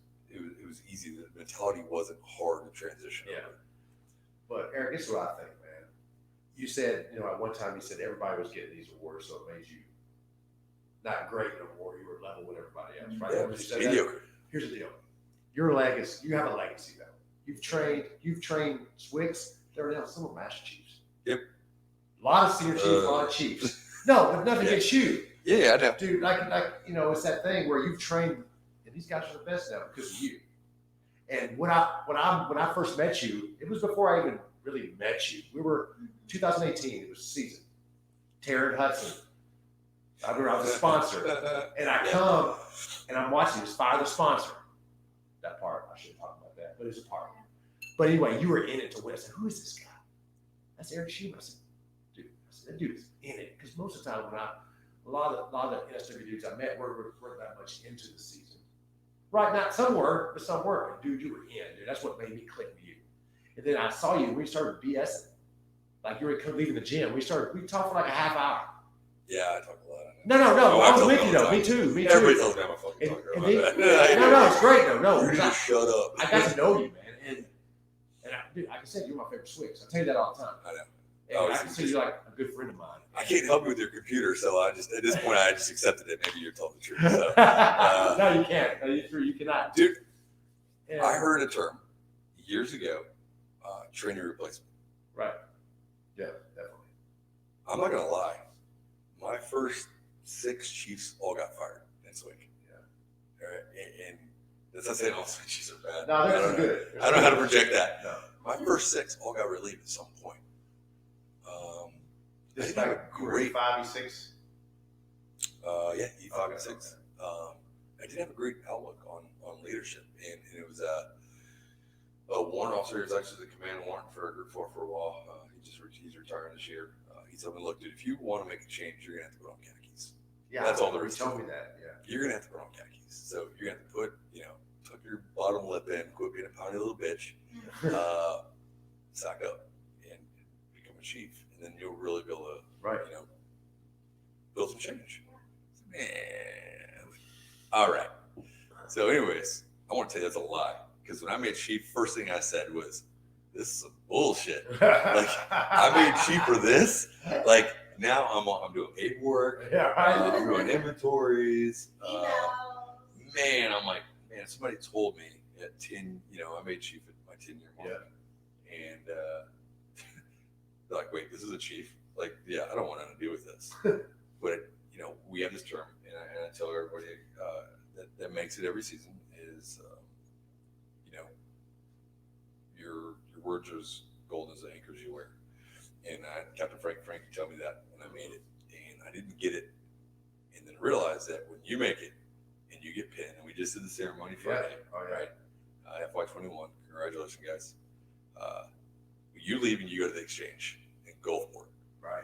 easy. The mentality wasn't hard to transition Yeah. over. But Eric, this is what I think, man. You said, at one time you said everybody was getting these awards, so it made you not great no more. You were level with everybody else, right? Yeah, When you it's said that, mediocre. here's the deal. Your legacy, you have a legacy though. You've trained SWCS. They're now some of Master Chiefs. Yep. A lot of senior chiefs, a lot of chiefs. No, but nothing against you. Yeah, I'd have to. Dude, it's that thing where you've trained, and these guys are the best now because of you. And when I first met you, it was before I even really met you. We were 2018. It was season. Taryn Hudson. I was a sponsor, and I come and I'm watching this fire the sponsor. That part I should have talked about that, but it was a part. But anyway, you were in it to win. I said, "Who is this guy?" That's Eric Shuman. I said, "Dude, that dude is in it." Because most of the time, a lot of the NSW dudes I met weren't that much into the season. Right, not some were, but some weren't. But dude, you were in, dude. That's what made me click with you. And then I saw you when we started BSing. Like you were leaving the gym. We talked for like a half hour. Yeah, I talk a lot. No. I was with you though. Me too. Everybody tells me I'm a fucking talker. No, it's great though. No, You just shut up. I got to know you, man. And dude, like I said, you're my favorite SWCS. I tell you that all the time. I know. And I consider you like a good friend of mine. I can't help you with your computer, so I just at this point I just accepted it. Maybe you're telling the truth. So, no, you can't. No, you cannot. dude, Yeah. I heard a term years ago, trainee replacement. Right. Yeah, definitely. I'm not gonna lie. My first 6 Chiefs all got fired in SWCS. Yeah. All right, and that's not saying all SWCS Chiefs are bad. No, I they're don't know. good. I don't know how to project that. No. My first 6 all got relieved at some point. This is I like had a great, E5, E6. yeah, E5 and 6. Okay. I did have a great outlook on leadership, and it was a warrant officer. He was actually the command warrant for Group 4 for a while. He's retiring this year. He told me, "Look, dude, if you want to make a change, you're gonna have to put on khakis. Yeah, That's all there is He to told it. me that. Yeah. You're gonna have to put on khakis. So you're gonna have to put, tuck your bottom lip in, quit being a pouty little bitch, sack up, and become a chief, and then you'll really be able to, Right. build some change." Man, all right. So, anyways, I want to tell you that's a lie, because when I made chief, first thing I said was, "This is some bullshit. Like, I made chief for this. Like, now I'm doing paperwork. Yeah, right. I'm doing inventories. Emails. Man, I'm like, man, somebody told me at 10, I made chief at my 10-year mark. And they're like, wait, this is a chief? Like, yeah, I don't want nothing to do with this. But, we have this term, and I tell everybody that makes it every season is, your words are as golden as the anchors you wear. And Captain Frank told me that when I made it. And I didn't get it. And then realized that when you make it and you get pinned, and we just did the ceremony Friday, Oh, yeah. right? FY21, congratulations, guys. You leave and you go to the exchange in Gulfport. Right.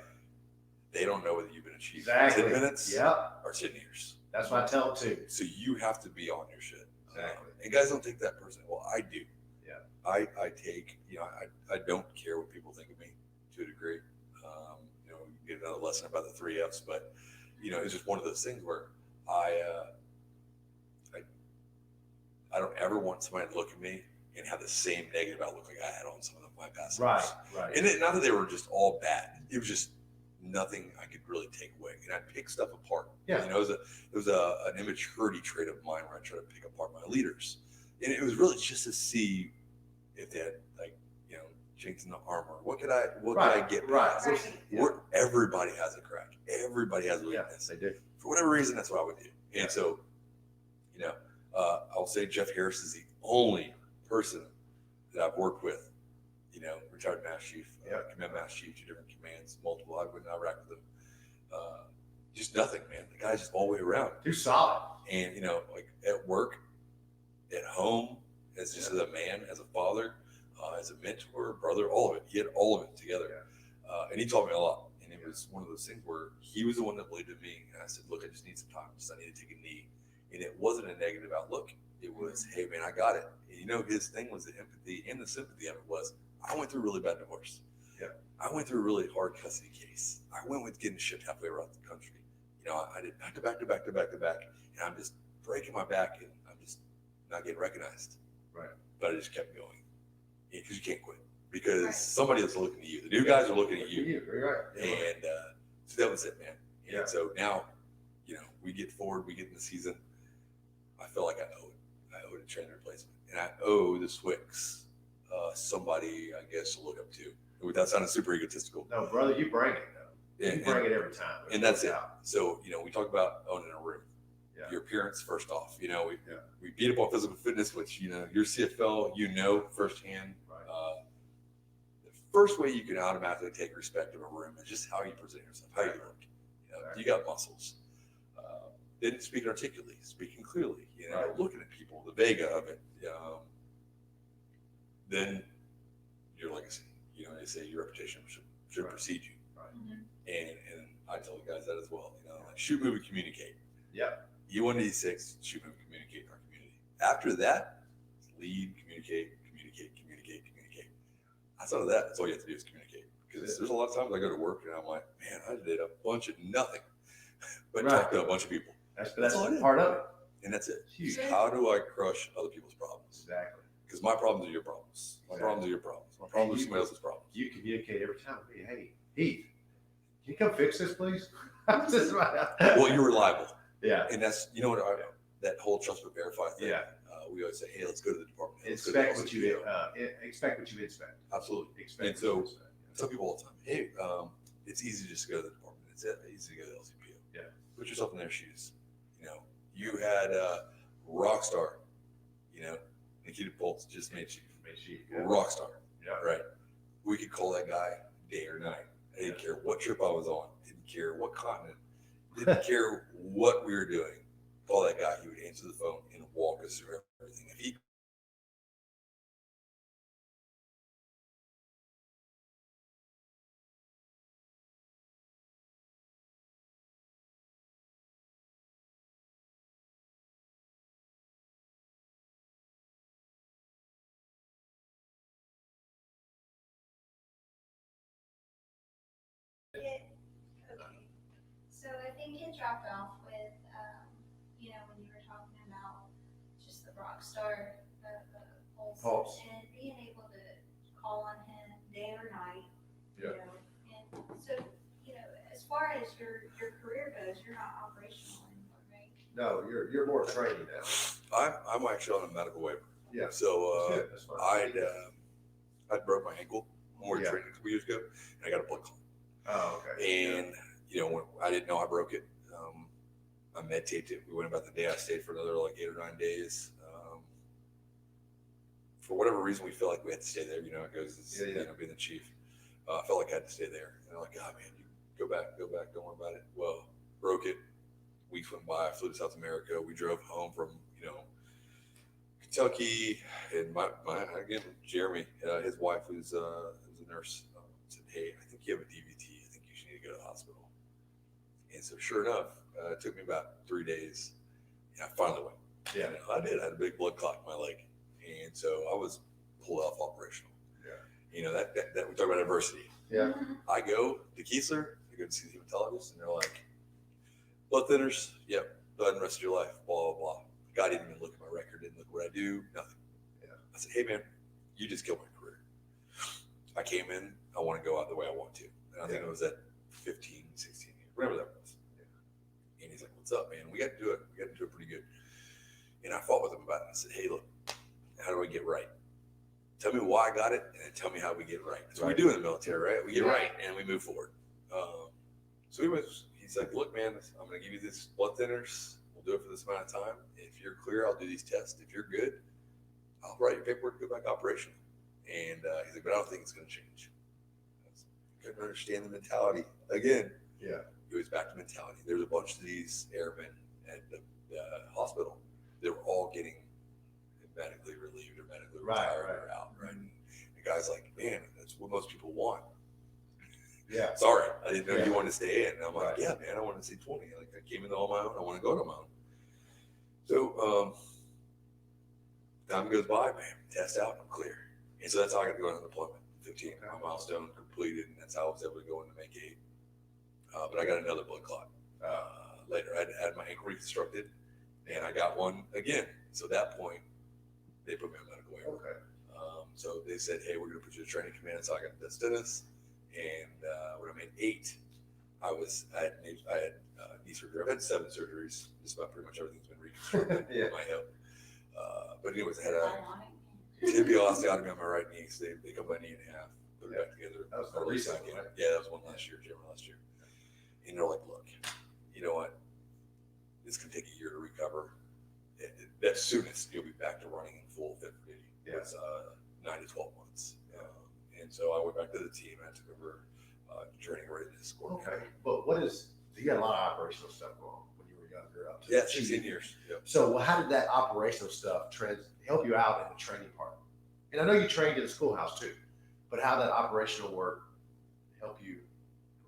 They don't know whether you've been achieved Exactly. 10 minutes Yep. or 10 years. That's what I tell them too. So you have to be on your shit. Exactly. And guys don't take that personally. Well, I do. Yeah. I take, I don't care what people think of me to a degree. You get another lesson about the 3 F's, but, it's just one of those things where I don't ever want somebody to look at me and have the same negative outlook like I had on some of my past lives. Right. And not that they were just all bad. It was just nothing I could really take away. And I'd pick stuff apart. Yeah. It was an immaturity trait of mine where I try to pick apart my leaders. And it was really just to see if they had, chinks in the armor. What could I get past? Right. Where everybody has a crack. Everybody has a weakness. They do. For whatever reason, that's what I would do. And Yeah. so, I'll say Jeff Harris is the only person that I've worked with, retired Master Chief, Yep. Command Master Chief, 2 different commands, multiple. I would not rack with him. just nothing, man. The guy's just all the way around. Too solid. And, you know, like at work, at home, as just as a man, as a father, as a mentor, brother, all of it. He had all of it together. And he taught me a lot. And it was one of those things where he was the one that believed in me. And I said, look, I just need some time. I need to take a knee. And it wasn't a negative outlook. It was, hey, man, I got it. And, you know, his thing was the empathy and the sympathy of it was, I went through a really bad divorce. Yeah. I went through a really hard custody case. I went with getting shipped halfway around the country. You know, I did back to back to back to back to back. And I'm just breaking my back and I'm just not getting recognized. Right. But I just kept going. Because you can't quit. Because somebody else is looking at you. The new guys are looking at you. You're right. And so that was it, man. And Yeah. so now, you know, we get forward, we get in the season. I feel like I owe it. I owe it a trainer replacement. And I owe the SWCC somebody, I guess, to look up to. Without sounding super egotistical. No, brother, you bring it, though. You bring it every time. And that's it. So, you know, we talk about owning a room. Yeah. Your appearance, first off. You know, we beat up on physical fitness, which, you know, your CFL, you know firsthand. Right. The first way you can automatically take respect of a room is just how you present yourself, how you look. You know, you got muscles. Then speaking articulately, speaking clearly, you know, looking at people, the Vega of it. Then your legacy. You know, they say your reputation should precede you. Right. And I tell the guys that as well. You know, like shoot, move, and communicate. Yeah. E1D6, shoot, move, and communicate in our community. After that, lead, communicate. Outside of that, that's all you have to do is communicate. Because there's a lot of times I go to work and I'm like, man, I did a bunch of nothing, but talk to a bunch of people. That's part of it. And that's it. Huge. How do I crush other people's problems? Exactly. Because my problems are your problems. My problems are your problems. My problems are somebody else's problems. You communicate every time. Hey, Heath, can you come fix this, please? Well, you're reliable. Yeah. And that's, you know what, that whole trust but verify thing. Yeah. We always say, hey, let's go to the department. Expect what you expect. Absolutely. Expect. And so I tell people all the time, hey, it's easy to just go to the department. It's easy to go to the LCPO. Yeah. Put yourself in their shoes. You know, you had rock star. You know, Nikita Pultz just made chief. Rock star. Yeah. Right. We could call that guy day or night. I didn't care what trip I was on. Didn't care what continent. Didn't care what we were doing. Call that guy. He would answer the phone and walk us through everything. If he Okay. So I think it dropped off with, you know, when you were talking about just the rock star Pulse and being able to call on him day or night. Yeah. You know, and so, you know, as far as your career goes, you're not operational anymore, right? No, you're more training now. I'm actually on a medical waiver. Yeah. So That's fine. I'd broke my ankle when we were training a couple years ago, and I got a blood clot. Oh, okay. And you know, when I didn't know I broke it, I med taped it. We went about the day. I stayed for another like 8 or 9 days. For whatever reason, we feel like we had to stay there. You know, it goes as, you know, being the chief. I felt like I had to stay there. And they're like, oh man, you go back, don't worry about it. Well, broke it. Weeks went by. I flew to South America. We drove home from, you know, Kentucky, and my again, Jeremy, his wife, who's a nurse, said, hey, I think you have a DVT. I think you should need to go to the hospital. And so sure enough, it took me about 3 days. And I finally went. Yeah. And I did. I had a big blood clot in my leg. And so I was pulled off operational. Yeah. You know, that we talk about adversity. Yeah. I go to Keesler, I go to see the hematologist, and they're like, blood thinners, yep, go ahead and rest of your life, blah, blah, blah. The guy didn't even look at my record, didn't look at what I do, nothing. Yeah. I said, hey man, you just killed my career. I came in, I want to go out the way I want to. And I think it was at 15, 16 years, whatever that was. Yeah. And he's like, what's up, man? We got to do it. We got to do it pretty good. And I fought with him about it. I said, hey, look, how do I get right? Tell me why I got it, and then tell me how we get right. That's what we do in the military, right? We get right, and we move forward. So he's like, look, man, I'm going to give you this blood thinners. We'll do it for this amount of time. If you're clear, I'll do these tests. If you're good, I'll write your paperwork, go back operational. And he's like, but I don't think it's going to change. I couldn't understand the mentality. Again, Yeah. It was back to mentality. There's a bunch of these airmen at the hospital. They were all getting medically relieved or medically retired or out, right? And the guy's like, man, that's what most people want. Yeah. Sorry, I didn't know Yeah. you wanted to stay in. And I'm like, Right. yeah, man, I want to see 20. Like, I came into all my own. I want to go to my own. So time goes by, man. Test out, I'm clear. And so that's how I got to go on deployment. 15, my milestone completed, and that's how I was able to go into Make 8. But I got another blood clot later. I had my ankle reconstructed, and I got one again. So at that point, they put me on medical waiver. Okay. So they said, hey, we're going to put you in training command. So I got the dentist. And when I made 8, I had knee surgery. I've had 7 surgeries. Just about pretty much everything's been reconstructed in my hip. But anyways, I had a tibial osteotomy on my right knee. So they cut my knee in half, put it back together. That was the recent one, right? Yeah, that was one January last year. And they're like, look, you know what? This can take a year to recover. As soonest you'll be back to running in full fit for duty. Yeah. It's 9 to 12 months. And so I went back to the team and I took over training readiness. Okay. But you got a lot of operational stuff going on when you were younger up to Yeah, 16 years. Yep. So how did that operational stuff help you out in the training part? And I know you trained in the schoolhouse too, but how that operational work help you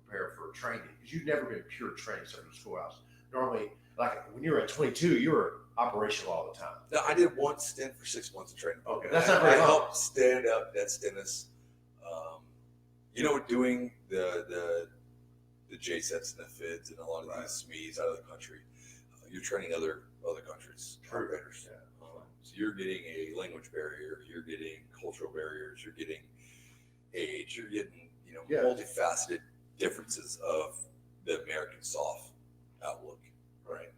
prepare for training? Because you've never been pure training stuff in the schoolhouse. Normally, like when you were at 22, you were operational all the time. No, I did one stint for 6 months of training. Okay, that's not very I long. helped stand up that stintness. Doing the JSETs and the FIDs and a lot of these SMEs out of the country, you're training other countries, operators. Yeah. So you're getting a language barrier, you're getting cultural barriers, you're getting age, you're getting multifaceted differences of the American soft outlook, right?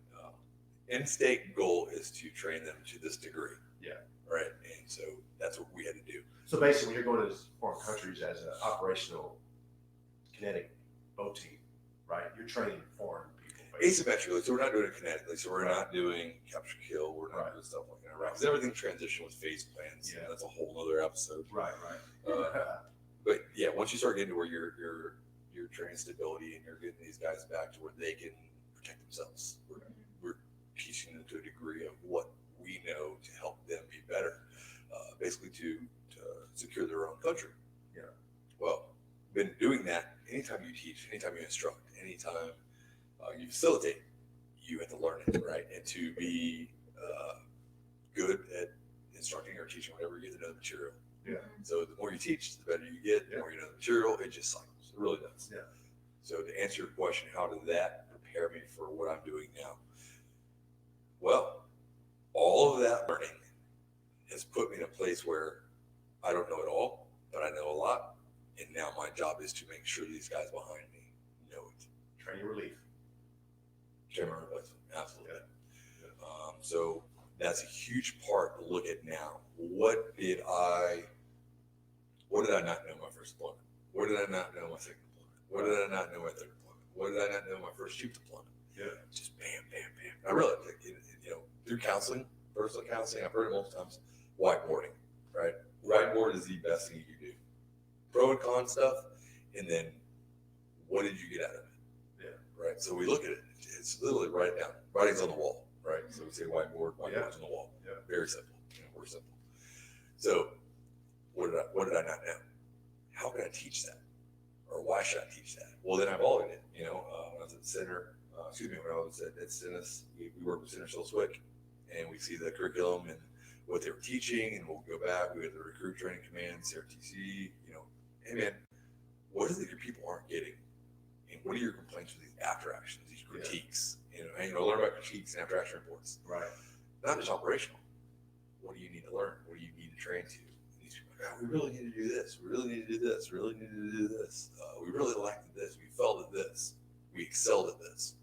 End state goal is to train them to this degree. Yeah. Right. And so that's what we had to do. So basically, when you're going to foreign countries as an operational kinetic boat team, right? You're training foreign people. Basically. Asymmetrically, so we're not doing it kinetically. So we're not doing capture kill. We're not doing stuff like that. Right. Because everything transition with phase plans. Yeah. That's a whole other episode. Right. But yeah, once you start getting to where you're training stability and you're getting these guys back to where they can protect themselves, we're teaching them to a degree of what we know to help them be better, basically to secure their own country. Yeah. Well, been doing that. Anytime you teach, anytime you instruct, anytime you facilitate, you have to learn it, right? And to be good at instructing or teaching, whatever, you get to know the material. Yeah. So the more you teach, the better you get. The more you know the material, it just cycles. It really does. Yeah. So to answer your question, how did that prepare me for what I'm doing now? Well, all of that learning has put me in a place where I don't know it all, but I know a lot. And now my job is to make sure these guys behind me know it. Training relief. Training replacement, absolutely. So that's a huge part to look at now. What did I not know my first deployment? What did I not know my second deployment? What did I not know my third deployment? What did I not know my first chief deployment? Yeah. Just bam, bam, bam. I realized, through counseling, personal counseling, I've heard it multiple times, whiteboarding, right? Whiteboard is the best thing you can do. Pro and con stuff, and then what did you get out of it? Yeah. Right. So we look at it. It's literally write it down. Writing's on the wall, right? So we say whiteboard's on the wall. Yeah. Very simple. We're simple. So what did I not know? How can I teach that? Or why should I teach that? Well, then I've all in it. When I was at the center, when I was at Stennis, we worked with Center SWCC, and we see the curriculum and what they were teaching, and we'll go back. We had the recruit training command, CRTC. Hey man, what is it your people aren't getting? And what are your complaints with these after actions, these critiques? And learn about critiques and after action reports. Right. Not just operational. What do you need to learn? What do you need to train to? And these people are like, we really need to do this. We really need to do this. We really need to do this. We really liked this. We felt at this. We excelled at this.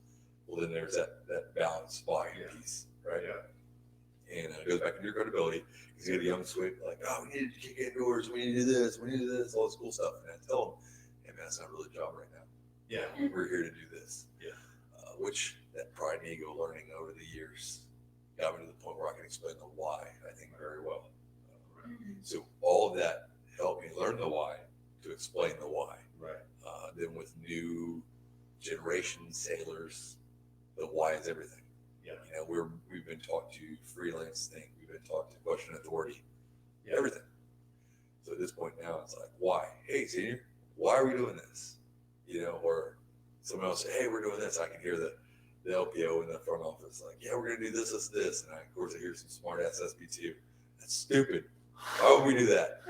Well, then there's that balance buy-in piece, right? Yeah. And it goes back to your credibility. Because you get a young swig like, we need to kick indoors. We need to do this. We need to do this. All this cool stuff. And I tell them, hey man, that's not really the job right now. Yeah. We're here to do this. Yeah. Which that pride and ego learning over the years got me to the point where I can explain the why, I think, very well. So all of that helped me learn the why to explain the why. Right. Then with new generation sailors, the why is everything. Yeah. You know, we've been taught to freelance think, we've been taught to question authority, Yeah. everything. So at this point now, it's like, why? Hey, senior, why are we doing this? You know, or someone else say, hey, we're doing this. I can hear the LPO in the front office, like, yeah, we're gonna do this, this, this. And of course I hear some smart ass SB2. That's stupid. Why would we do that?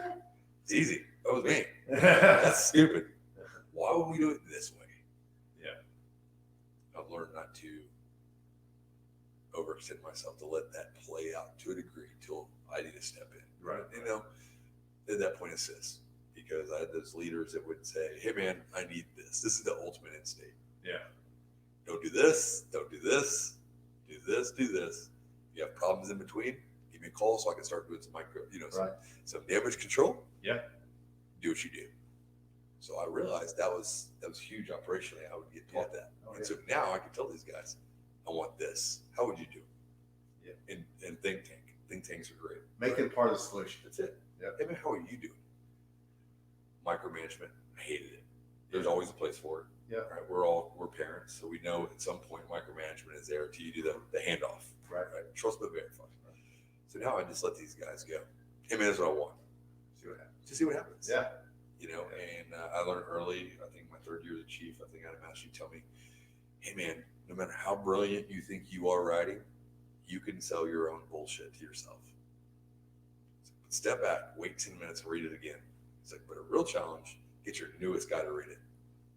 It's easy. That was me. That's stupid. Why would we do it this way? Yeah. I've learned not to overextend myself, to let that play out to a degree until I need to step in. Right. You know, at that point, assist. Because I had those leaders that would say, hey, man, I need this. This is the ultimate end state. Yeah. Don't do this. Don't do this. Do this. Do this. If you have problems in between, give me a call so I can start doing some micro, you know, some damage control. Yeah. Do what you do. So I realized that was huge operationally. I would get taught that. Oh, And so now I can tell these guys, I want this. How would you do? Yeah. And think tank. Think tanks are great. Make them part of the solution. That's it. Yeah. Hey, man, how are you doing? Micromanagement, I hated it. There's always a place for it. Yeah. Right. We're parents, so we know at some point micromanagement is there to you do the handoff. Right. Right. Trust but verify. So now I just let these guys go. Hey, man, that's what I want. See what happens. Just see what happens. Yeah. You know, and I learned early, I think my third year as a chief, I think I had a master tell me, hey, man, no matter how brilliant you think you are writing, you can sell your own bullshit to yourself. So step back, wait 10 minutes and read it again. It's like, but a real challenge, get your newest guy to read it.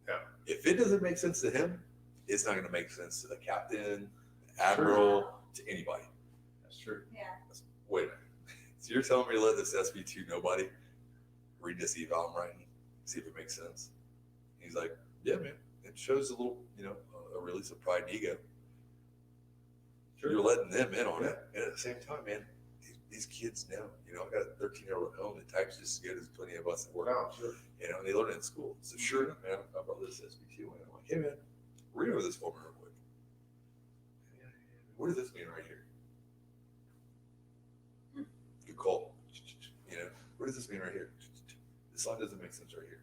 Yeah. If it doesn't make sense to him, it's not going to make sense to the captain, the admiral, to anybody. That's true. Yeah. Wait a minute. So you're telling me to let this SB2 nobody read this eval I'm writing, see if it makes sense? He's like, yeah, man. It shows a little, you know, a release of pride and ego. Sure. You're letting them in on it. And at the same time, man, these kids know. You know, I got a 13-year-old at home that types just as good as plenty of us at work. No, sure. You know, and they learn it in school. So sure enough, man, I brought this SB2 and I'm like, hey, man, read over this for me real quick. What does this mean right here? Good call. You know, what does this mean right here? This line doesn't make sense right here.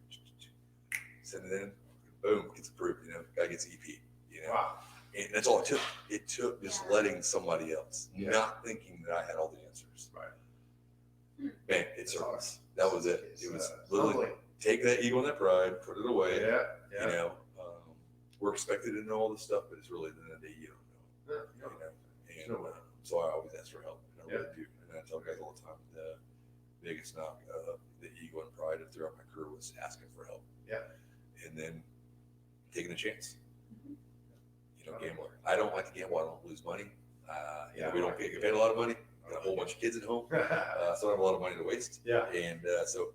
Send it in. Boom, gets approved. You know, guy gets EP. You know, Wow. and that's all it took. It took just letting somebody else, Yeah. not thinking that I had all the answers. Right. Man, it served us. That was it. It was It's, literally humbling. take that ego and that pride, put it away. Yeah. Yeah. You know, we're expected to know all this stuff, but it's really the end of the day you don't know. Yeah. You know, and No way. so I always ask for help. And I Yeah. really do. And I tell guys all the time, the biggest knock of the ego and pride throughout my career was asking for help. Yeah. And then taking a chance. You know, gambler. I don't like to gamble. I don't lose money. You know, we don't get paid a lot of money. Got a whole bunch of kids at home, so I don't have a lot of money to waste. Yeah. And so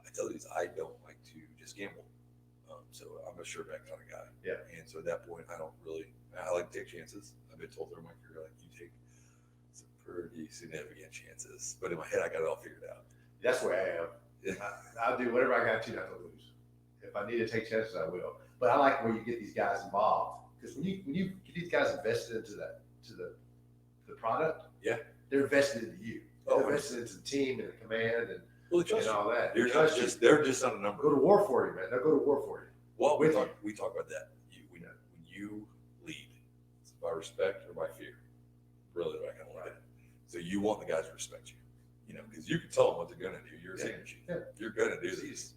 I tell these, I don't like to just gamble. So I'm a sure bet kind of guy. Yeah. And so at that point, I like to take chances. I've been told through my career, like, you take some pretty significant chances. But in my head, I got it all figured out. That's where I am. I'll do whatever I got to not to lose. If I need to take chances, I will. But I like where you get these guys involved, because when you get these guys invested into the product, Yeah. they're invested into you. They're Oh, invested into the team and the command and Well, they trust you. all that. They're They not trust you. just, they're just not a Go number. to war for you, man. They'll go to war for you. Well, we with talk about that. When you lead, it's by respect or by fear. Really, I kind of like it. So you want the guys to respect you, you know, because you can tell them what they're going to do. You're a senior chief. Yeah. You're going to do this.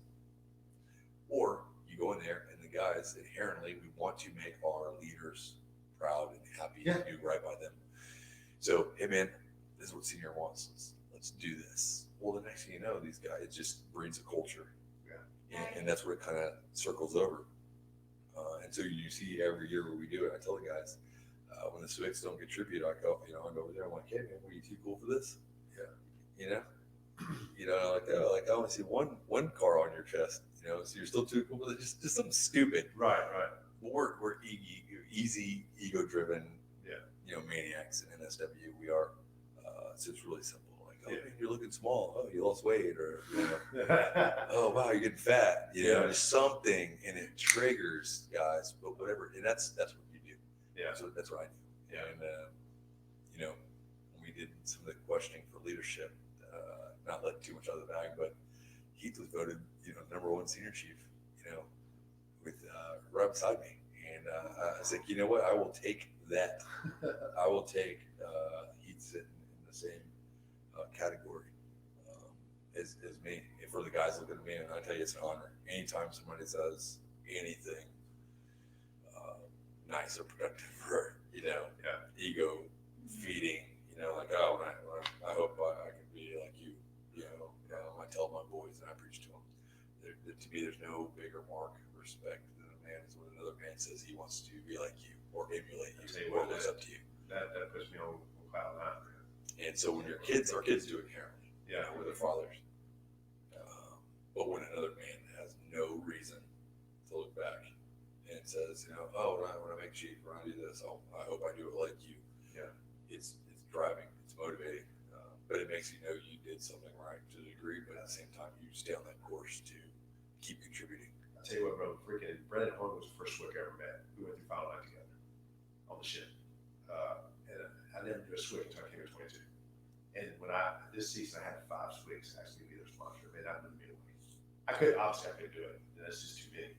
Or you go in there and the guys inherently, we want to make our leaders proud and happy Yeah. to do right by them. So, hey man, this is what senior wants. Let's do this. Well, the next thing you know, these guys, it just breeds a culture. And that's where it kind of circles over. And so you see every year where we do it, I tell the guys, when the SWCs don't get tribute, I go over there, I'm like, hey man, were you too cool for this? Yeah. You know, like I only see one car on your chest, you know, so you're still too cool for it. Just something stupid. Right. We're easy, ego driven, Yeah. you know, maniacs in NSW. We are, so it's really simple. Like, oh, Yeah. man, you're looking small. Oh, you lost weight, or, you know, oh wow, you're getting fat, you know, Yeah. just something, and it triggers guys, but whatever, and that's what you do. Yeah. So that's what I do. Yeah. And you know, when we did some of the questioning for leadership, not let too much out of the bag, but Heath was voted, you know, #1 senior chief, you know, with right beside me, And I said, you know what? I will take that. I will take Heath sitting in the same category as me. And for the guys looking at me, and I tell you, it's an honor. Anytime somebody says anything nice or productive or, ego feeding, like, oh, I hope I can be like you, I tell my boys and I preach to them. To me, there's no bigger mark of respect than a man is when another man says he wants to be like you or emulate you or lives up to you. That puts me on cloud nine, man. And so when our kids do it inherently, with their fathers. But when another man has no reason to look back and says, oh, when I make chief, when I do this, I hope I do it like you. Yeah, it's driving, it's motivating, but it makes you know you did something right to a degree. But at the same time, you stay on that course to keep contributing. I tell you what, bro, freaking Brendan Horn was the first SWCC I ever met. We went through final night together on the ship, and I never did a SWCC until I came to 22. And when this season I had 5 SWCs actually be their sponsor, man, that blew me away. I couldn't do it. That's just too big.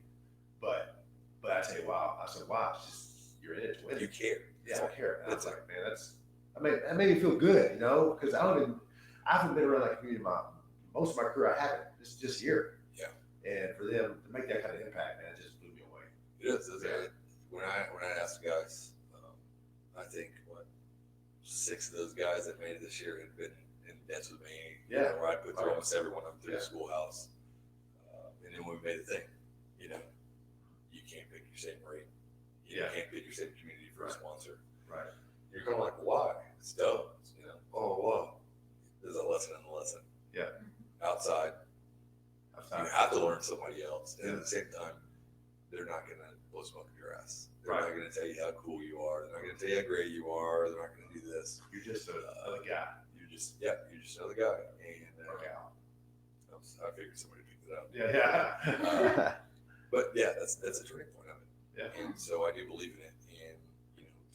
But I tell you, wow, I said, wow, it's just you're in it to win. You care. Yeah, I care. And I was like, man, that made me feel good, because I haven't been around that community most of my career. I haven't. It's just here. Yeah. And for them to make that kind of impact, man, it just blew me away. It is. When I asked the guys, I think 6 of those guys that made it this year had been in beds with me. Yeah. I put through almost everyone up through the schoolhouse. And then when we made the thing, you can't pick your same rate. You can't pick your same community for a sponsor. Right. You're kind of like, why? It's dumb. Oh, wow. There's a lesson in the lesson. Yeah. Outside, you have to learn somebody else. And at the same time, they're not going to blow smoke up your ass. They're not going to tell you how cool you are. They're not going to tell you how great you are. They're not going to do this. You're just another guy. You're just another guy. And I figured somebody picked it up. Yeah. But yeah, that's a turning point of it. Yeah. And so I do believe in it. And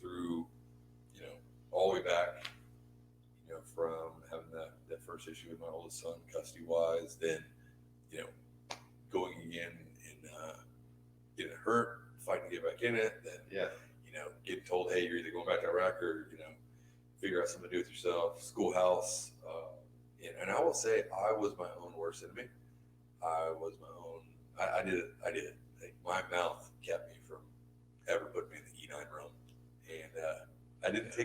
through all the way back, from having that first issue with my oldest son, custody wise, then going again and getting hurt, fighting to get back in it, then getting told, hey, you're either going back to Iraq or figure out something to do with yourself, schoolhouse. And I will say I was my own worst enemy. I was my own. I did it. Like, my mouth kept me from ever putting me in the E9 room, and I didn't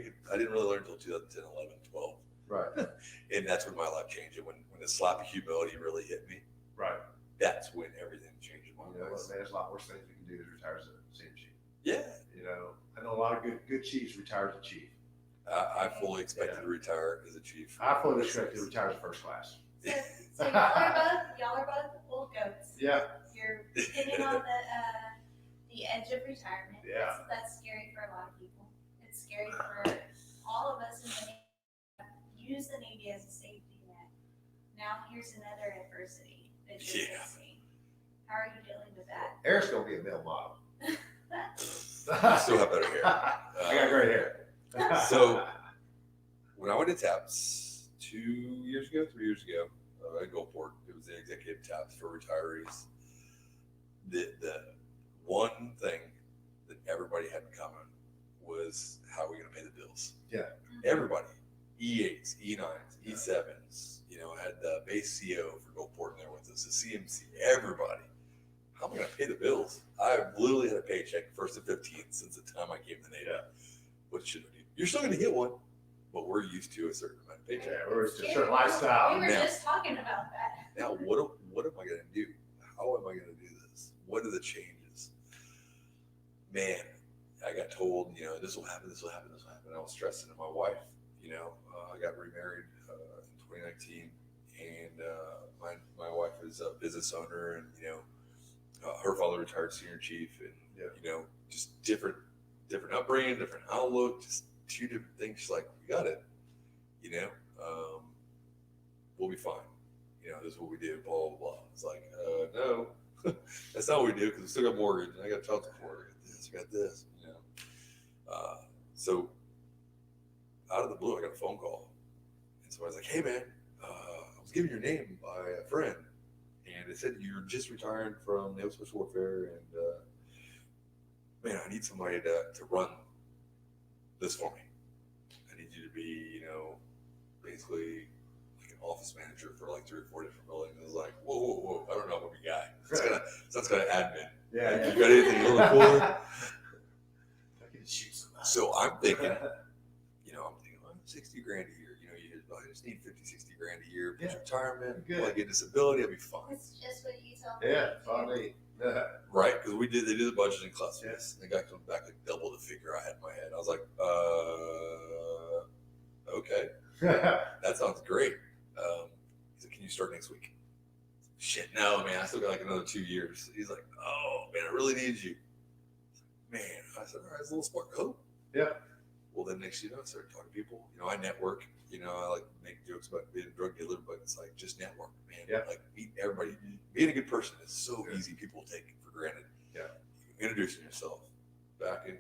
really learn until 2010, 11, 12. Right. And that's when my life changed. And when the slap of humility really hit me, right. That's when everything changed in my life. Man, there's a lot worse things we can do is retire as a senior chief. Yeah. I know a lot of good chiefs retire as a chief. I fully expected to retire as a chief. I fully expected to retire as first class. So y'all are both old goats. Yeah. You're hitting on the edge of retirement. Yeah. That's scary for a lot of people. It's scary for all of us in the Navy. Use the Navy as a safety net. Now here's another adversity that you're facing. How are you dealing with that? Eric's gonna be a male model. I still have better hair. I got great hair. So when I went to TAPS 3 years ago, at Gulfport, it was the executive TAPS for retirees. The one thing that everybody had in common was how are we going to pay the bills? Yeah. Everybody, E8s, E9s, E7s, I had the base CO for Gulfport in there with us, the CMC, everybody. How am I going to pay the bills? I've literally had a paycheck 1st and 15th since the time I came to the Navy. Yeah. What should I do? You're still going to get one, but we're used to a certain amount of paycheck. Yeah, we're used to a certain lifestyle. We were just talking about that. Now, what am I going to do? How am I going to do this? What are the changes? Man, I got told, this will happen. I was stressing to my wife. I got remarried in 2019, and my wife is a business owner, and her father retired senior chief, and just different upbringing, different outlook, just 2 different things. She's like, we got it. We'll be fine. This is what we do, blah, blah, blah. It's like, no, that's not what we do, because we still got mortgage, and I got child support, I got this. So out of the blue, I got a phone call. And so I was like, hey, man, I was given your name by a friend, and it said you're just retiring from Naval Special Warfare, and man, I need somebody to run this for me. I need you to be, basically like an office manager for like 3 or 4 different buildings. It was like, whoa, I don't know, I'm a guy. Sounds kind of admin. Yeah, like, yeah. You got anything a little cooler? I can shoot somebody. So I'm thinking, well, 60 grand a year. I just need 50, 60 grand a year. Yeah. Retirement, Good. I get disability, I'll be fine. It's just what you told me. Yeah, finally. Right, because they do the budgeting class. Yes, and the guy comes back like double the figure I had in my head. I was like, okay, that sounds great. He said, can you start next week? Shit, no, man, I still got like another 2 years. He's like, oh man, I really need you. Man, I said, all right, it's a little spark of hope. Yeah. Well, then next, I started talking to people. I network. I like make jokes about being a drug dealer, but it's like just network, man. Yeah. Like meet everybody. Being a good person is so easy. People take it for granted. Yeah. Introducing yourself, back in,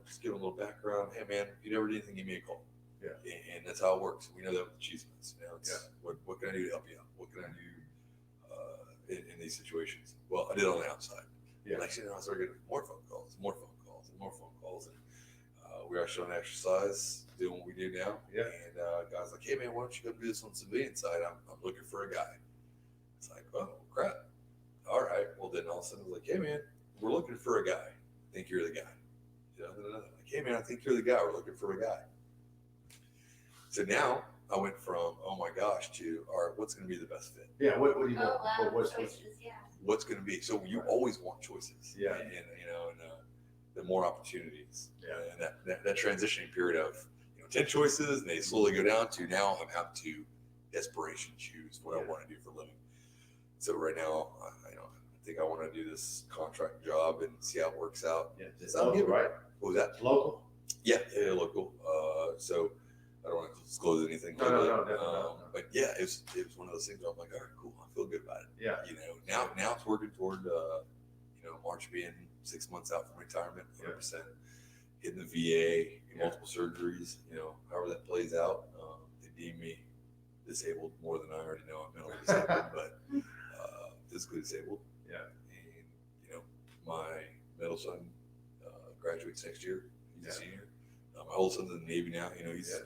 just give them a little background. Hey, man, if you never need anything, give me a call. Yeah. And that's how it works. We know that with achievements. Yeah. What can I do to help you out? What can I do in these situations? Well, I did on the outside. Yeah. Next thing you know, I started getting more phone calls, and we're actually on exercise, doing what we do now. Yeah. And guys like, hey man, why don't you go do this on the civilian side? I'm looking for a guy. It's like, oh crap. All right. Well, then all of a sudden, I was like, hey man, we're looking for a guy. I think you're the guy. Like, hey man, I think you're the guy. We're looking for a guy. So now I went from, oh my gosh, to, all right, what's going to be the best fit? Yeah. What do you want? Oh, wow. What's Choices, yeah. What's going to be? So you always want choices. Yeah. And the more opportunities. Yeah. And that transitioning period of 10 choices, and they slowly go down to now I'm having to desperation choose what I want to do for a living. So right now, I think I want to do this contract job and see how it works out. Yeah. It's local, right? What was that? Local. Yeah, local. So I don't want to disclose anything. No, definitely not. But yeah, it was one of those things where I'm like, all right, cool. I feel good about it. Yeah. Now it's working toward March being 6 months out from retirement, 100%. Hitting the VA, multiple surgeries, however that plays out. They deem me disabled more than I already know. I'm mentally disabled, but physically disabled. Yeah. And, my middle son graduates next year. He's a senior. My oldest son's in the Navy now.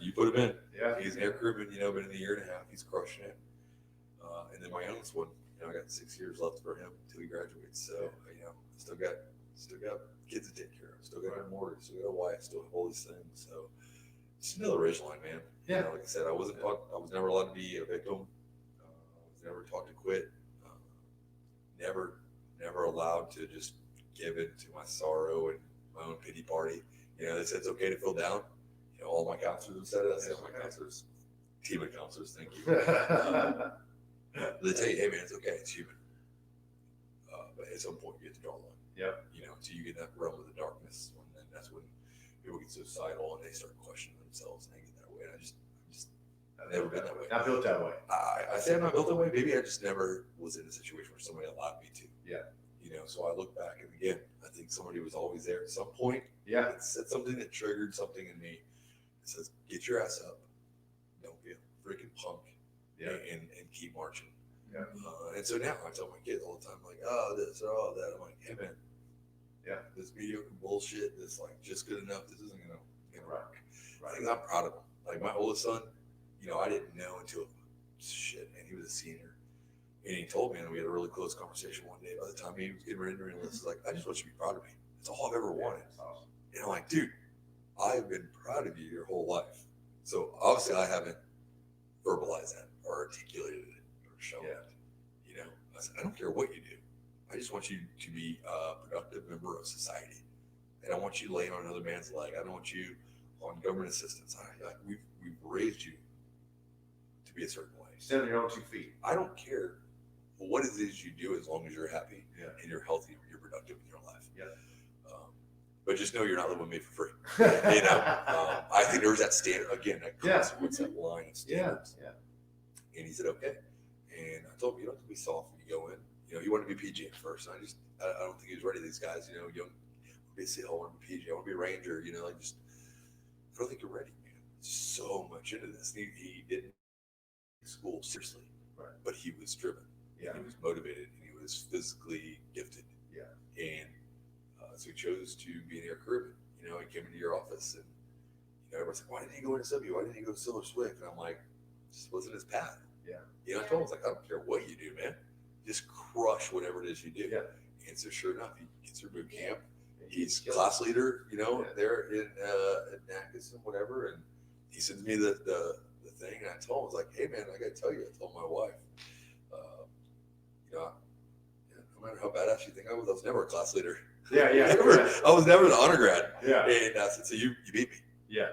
You put him in. Yeah. He's an air crewman, been in a year and a half. He's crushing it. And then my youngest one, I got 6 years left for him until he graduates. So, still got kids to take care of. Still got a mortgage. Still got a wife. Still have all these things. So, just another ridgeline, man. Yeah. Like I said, I was never allowed to be a victim. I was never taught to quit. Never allowed to just give in to my sorrow and my own pity party. They said it's okay to feel down. All my counselors have said it. I said, all my counselors, team of counselors, thank you. They tell you, hey man, it's okay, it's human. But at some point, you have to draw a line. Yep. Until you get in that realm of the darkness, and then that's when people get suicidal and they start questioning themselves and they get that way. And I've never been that way. Not built that way. I say I'm not built that way. Maybe I just never was in a situation where somebody allowed me to. Yeah. So I look back and again, I think somebody was always there at some point. Yeah. It said something that triggered something in me. It says, get your ass up. Don't be a freaking punk. Yeah. And keep marching. Yeah. And so now I tell my kids all the time, like, oh, this or all that. I'm like, hey man. Yeah. This mediocre bullshit, this like just good enough, this isn't gonna work. Right. I think I'm proud of him. Like my oldest son, I didn't know until and he was a senior. And he told me, and we had a really close conversation one day. By the time he was getting ready to enlist, he's like, I just want you to be proud of me. That's all I've ever wanted. That's awesome. And I'm like, dude, I've been proud of you your whole life. So obviously I haven't verbalized that or articulated it or shown it. I said, I don't care what you do. I just want you to be a productive member of society. And I want you laying on another man's leg. I don't want you on government assistance. We've raised you to be a certain way. Stand on your own 2 feet. I don't care what it is you do as long as you're happy and you're healthy and you're productive in your life. Yeah. But just know you're not living with me for free. I think there's that standard again. That consequence, that line of standards. Yeah. And he said, okay. And I told him, you don't have to be soft when you go in. He wanted to be PG at first. And I don't think he was ready. These guys, young, they say, oh, I want to be PG. I want to be a Ranger. I don't think you're ready, man. So much into this. He didn't school seriously, right? But he was driven. Yeah. He was motivated and he was physically gifted. Yeah. And so he chose to be an air crewman. You know, he came into your office and, you know, everyone's like, why didn't he go into SW? Why didn't he go to Silver Swift? And I'm like, this wasn't his path. Yeah. You know, I told him, I was like, I don't care what you do, man. Just crush whatever it is you do. Yeah. And so sure enough, he gets through boot camp. He's Killed class leader, you know, there in Natchez and whatever. And he sends me the thing, and I told him, I was like, hey man, I gotta tell you, I told my wife, you know, no matter how badass you think I was never a class leader. Yeah. I was never an honor grad. Yeah. And I said, so you beat me. Yeah.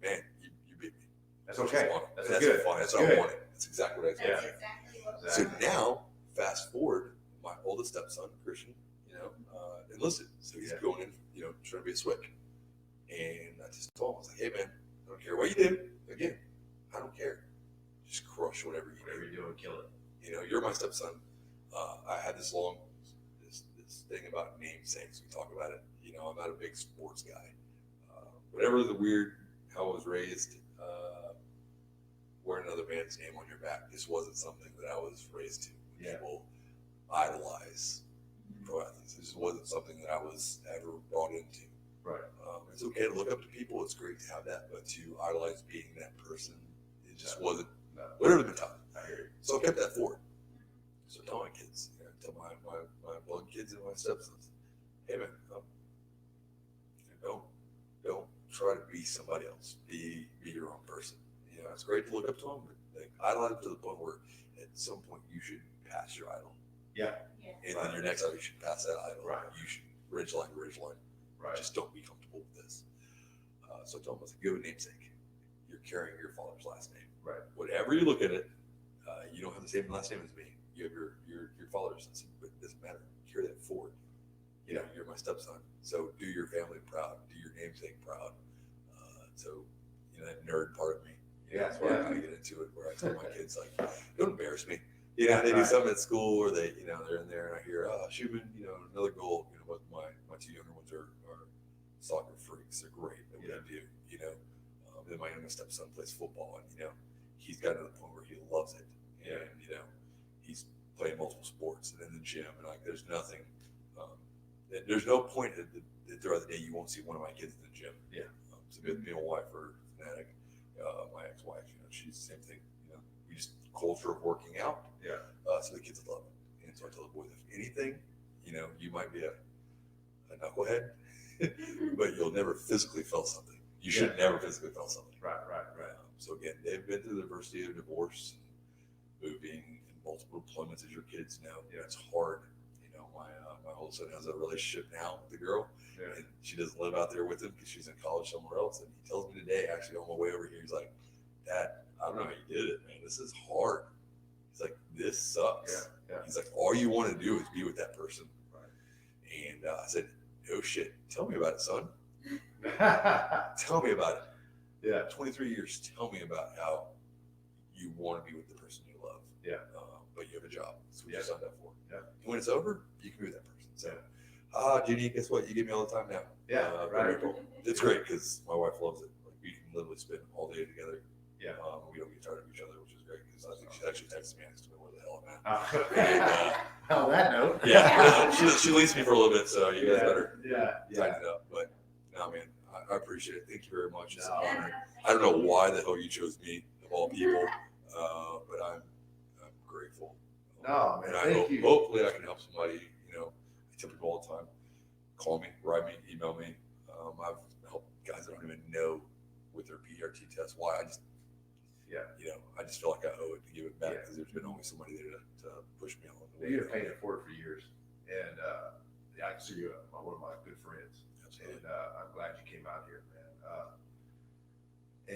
Man, you beat me. That's okay. That's good. fine. That's That's what good. I wanted. That's exactly what I That's said. exactly what So Exactly. now, fast forward, my oldest stepson, Christian, you know, enlisted. So he's going in, you know, trying to be a SWCC. And I just told him, I was like, hey man, I don't care what you do. Again, I don't care. Just crush whatever you Whatever do. you're doing, kill it. You know, you're my stepson. I had this thing about namesakes. We talk about it. You know, I'm not a big sports guy. Whatever the weird, how I was raised, wearing another man's name on your back just wasn't something that I was raised to. Yeah. People idolize pro athletes. It just wasn't something that I was ever brought into. Right. It's okay to look up to people. It's great to have that, but to idolize being that person, it just wasn't. No. Whatever the mentality. I hear you. So I kept that forward. So I tell my kids, you know, I tell my blood kids and my stepsons, hey man, don't try to be somebody else. Be your own person. You know, it's great to look up to them, but like, idolize them to the point where at some point you should pass your idol. Yeah. And then your next idol, you should pass that idol. Right. You should ridgeline. Right. Just don't be comfortable with this. So I told them, I said, give a namesake. You're carrying your father's last name. Right. Whatever you look at it, you don't have the same last name as me. You have your father's. I said, but it doesn't matter. Carry that forward. You know, you're my stepson. So do your family proud. Do your namesake proud. So, you know, that nerd part of me. You know, that's where I kind of get into it, where I tell my kids, like, don't embarrass me. You know, they do something at school, or they, you know, they're in there, and I hear, Shuman, you know, another goal. You know, but my two younger ones are soccer freaks. They're great at what they do. You know, then my youngest stepson plays football, and you know, he's gotten to the point where he loves it, and you know, he's playing multiple sports and in the gym, and like, there's nothing. There's no point throughout the day you won't see one of my kids in the gym. Yeah. So me and my wife are fanatic. My ex-wife, you know, she's the same thing. You know, we just culture of working out. Yeah. So the kids love it. And so I tell the boys, if anything, you know, you might be a knucklehead, but you'll never physically feel something. You should never physically feel something. Right. So again, they've been through the adversity of divorce, moving, and multiple deployments, as your kids know. You know, it's hard. You know, my oldest son has a relationship now with the girl. Yeah. And she doesn't live out there with him because she's in college somewhere else. And he tells me today, actually on my way over here, he's like, Dad, I don't know how you did it, man. This is hard. He's like, this sucks. Yeah. He's like, all you want to do is be with that person. Right. And I said, no shit. Tell me about it, son. Yeah. Tell me about it. 23 years. Tell me about how you want to be with the person you love. Yeah. But you have a job. That's what you signed up for. Yeah. And when it's over, you can be with that person. So, Jeannie, guess what? You give me all the time now. Yeah, right. It's great because my wife loves it. Like, we can literally spend all day together. Yeah. We don't get tired of each other, which is great because I think she's actually texting me next to me, where the hell I'm at. On that note. Yeah, she leaves me for a little bit, so you guys better Yeah. tighten it up. But no, man, I appreciate it. Thank you very much. It's an No. honor. I don't know why the hell you chose me of all people, but I'm grateful. No, man, and I thank hope, you. hopefully I can help somebody. You know, I tell people all the time, call me, write me, email me. I've helped guys that don't even know with their PRT test why. I just feel like I owe it to give it back because there's been always somebody there to push me along the way. You've been paying it forward for years, and I consider you one of my good friends. Absolutely. And I'm glad you came out here, man.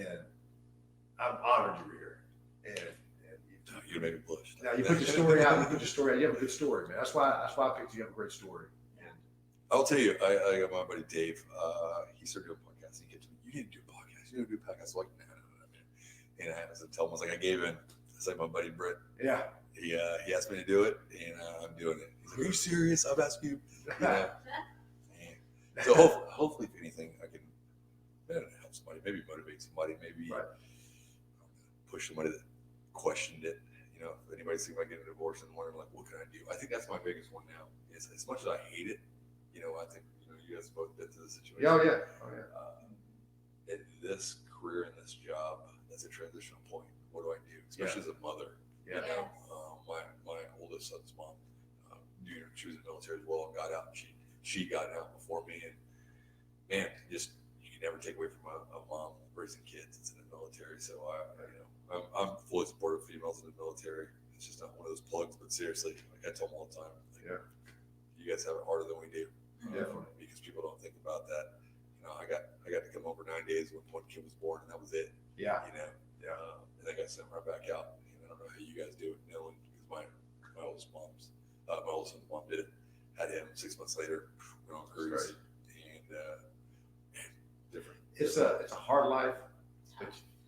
And I'm honored you were here. And You made me blush. now you put your story out. You have a good story, man. That's why I picked you. You have a great story. And I'll tell you, I got my buddy Dave. He started doing podcasts. He kept telling me, you need to do a podcast. You need to do a podcast. I'm like, no, man. And I had to tell him, I was like, I gave in. It's like my buddy Brett. yeah. He asked me to do it, and I'm doing it. He's like, are you serious? I've asked you. You know? And so hopefully, if anything, I can help somebody, maybe motivate somebody, maybe push somebody that questioned it. You know, if anybody's thinking about getting a divorce and wondering, like, what can I do? I think that's my biggest one now. Is as much as I hate it, you know, I think, you know, you guys both been through the situation. Oh yeah. In this career, in this job, that's a transitional point. What do I do? Especially as a mother. Yeah. You know, my oldest son's mom, Junior, she was in the military as well and got out. She got out before me, and man, just you can never take away from a mom raising kids. It's in the military, so I'm fully supportive of females in the military. It's just not one of those plugs, but seriously, like I tell them all the time, like, you guys have it harder than we do, because people don't think about that. You know, I got to come over 9 days when one kid was born, and that was it. Yeah. You know, and I got sent right back out. And I don't know how you guys do it, knowing because my oldest son's mom did it. Had him 6 months later, went on cruise, and different. It's a hard life.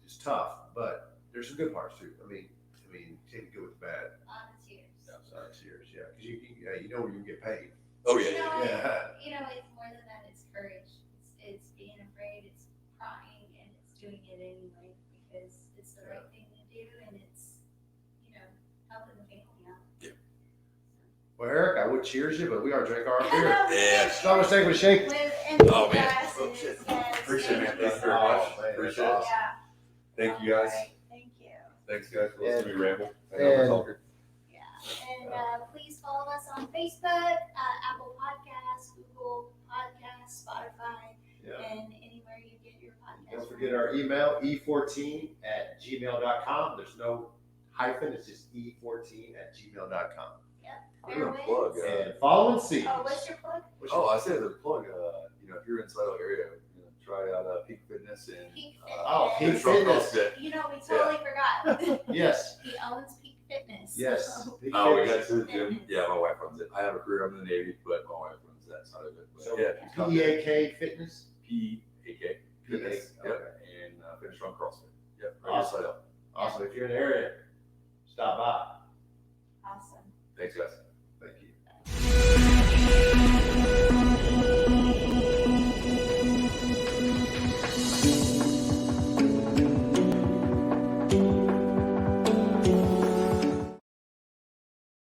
It's tough, but there's some good parts too. I mean, take the good with the bad. A lot of tears. Tears, yeah, because you know where you get paid. Oh You yeah, know, Yeah. It's more than that. It's courage. It's being afraid. It's crying, and it's doing it anyway because it's the right thing to do, and it's helping the family out. Well, Eric, I would cheers you, but we are drinking our beer. Yeah. It's not a mistake with shake. With empty Oh, man. glasses, Oh, shit. yes, Appreciate it, man. thank you. Thank you very much. Oh, man, Appreciate that's it. Yeah. Thank you guys. All right, thank you. Thanks guys for listening to me ramble. I know And- we're talking. Yeah, and please follow us on Facebook, Apple Podcasts, Google Podcasts, Spotify, Yeah. and anywhere you get your podcasts. Don't forget our email, e14@gmail.com. There's no hyphen, it's just e14@gmail.com. I'm gonna plug. And follow and see. Oh, what's your plug? Oh, I said the plug. If you're in Slidell area, try out Peak Fitness and Peak Oh, Peak Fitness. Fitness. CrossFit. You know, we totally forgot. Yes. He owns Peak Fitness. Yes. so- Peak Oh, we Fitness. got to the gym. Yeah, my wife runs it. I have a career. I'm in the Navy, but my wife runs that side of it. But So, yeah, PAK Fitness? PAK Fitness. PAK, Yep. And finish on CrossFit. Yep. Right Awesome. Slidell. Awesome. If you're in the area, stop by. Awesome. Thanks, guys. Thank you.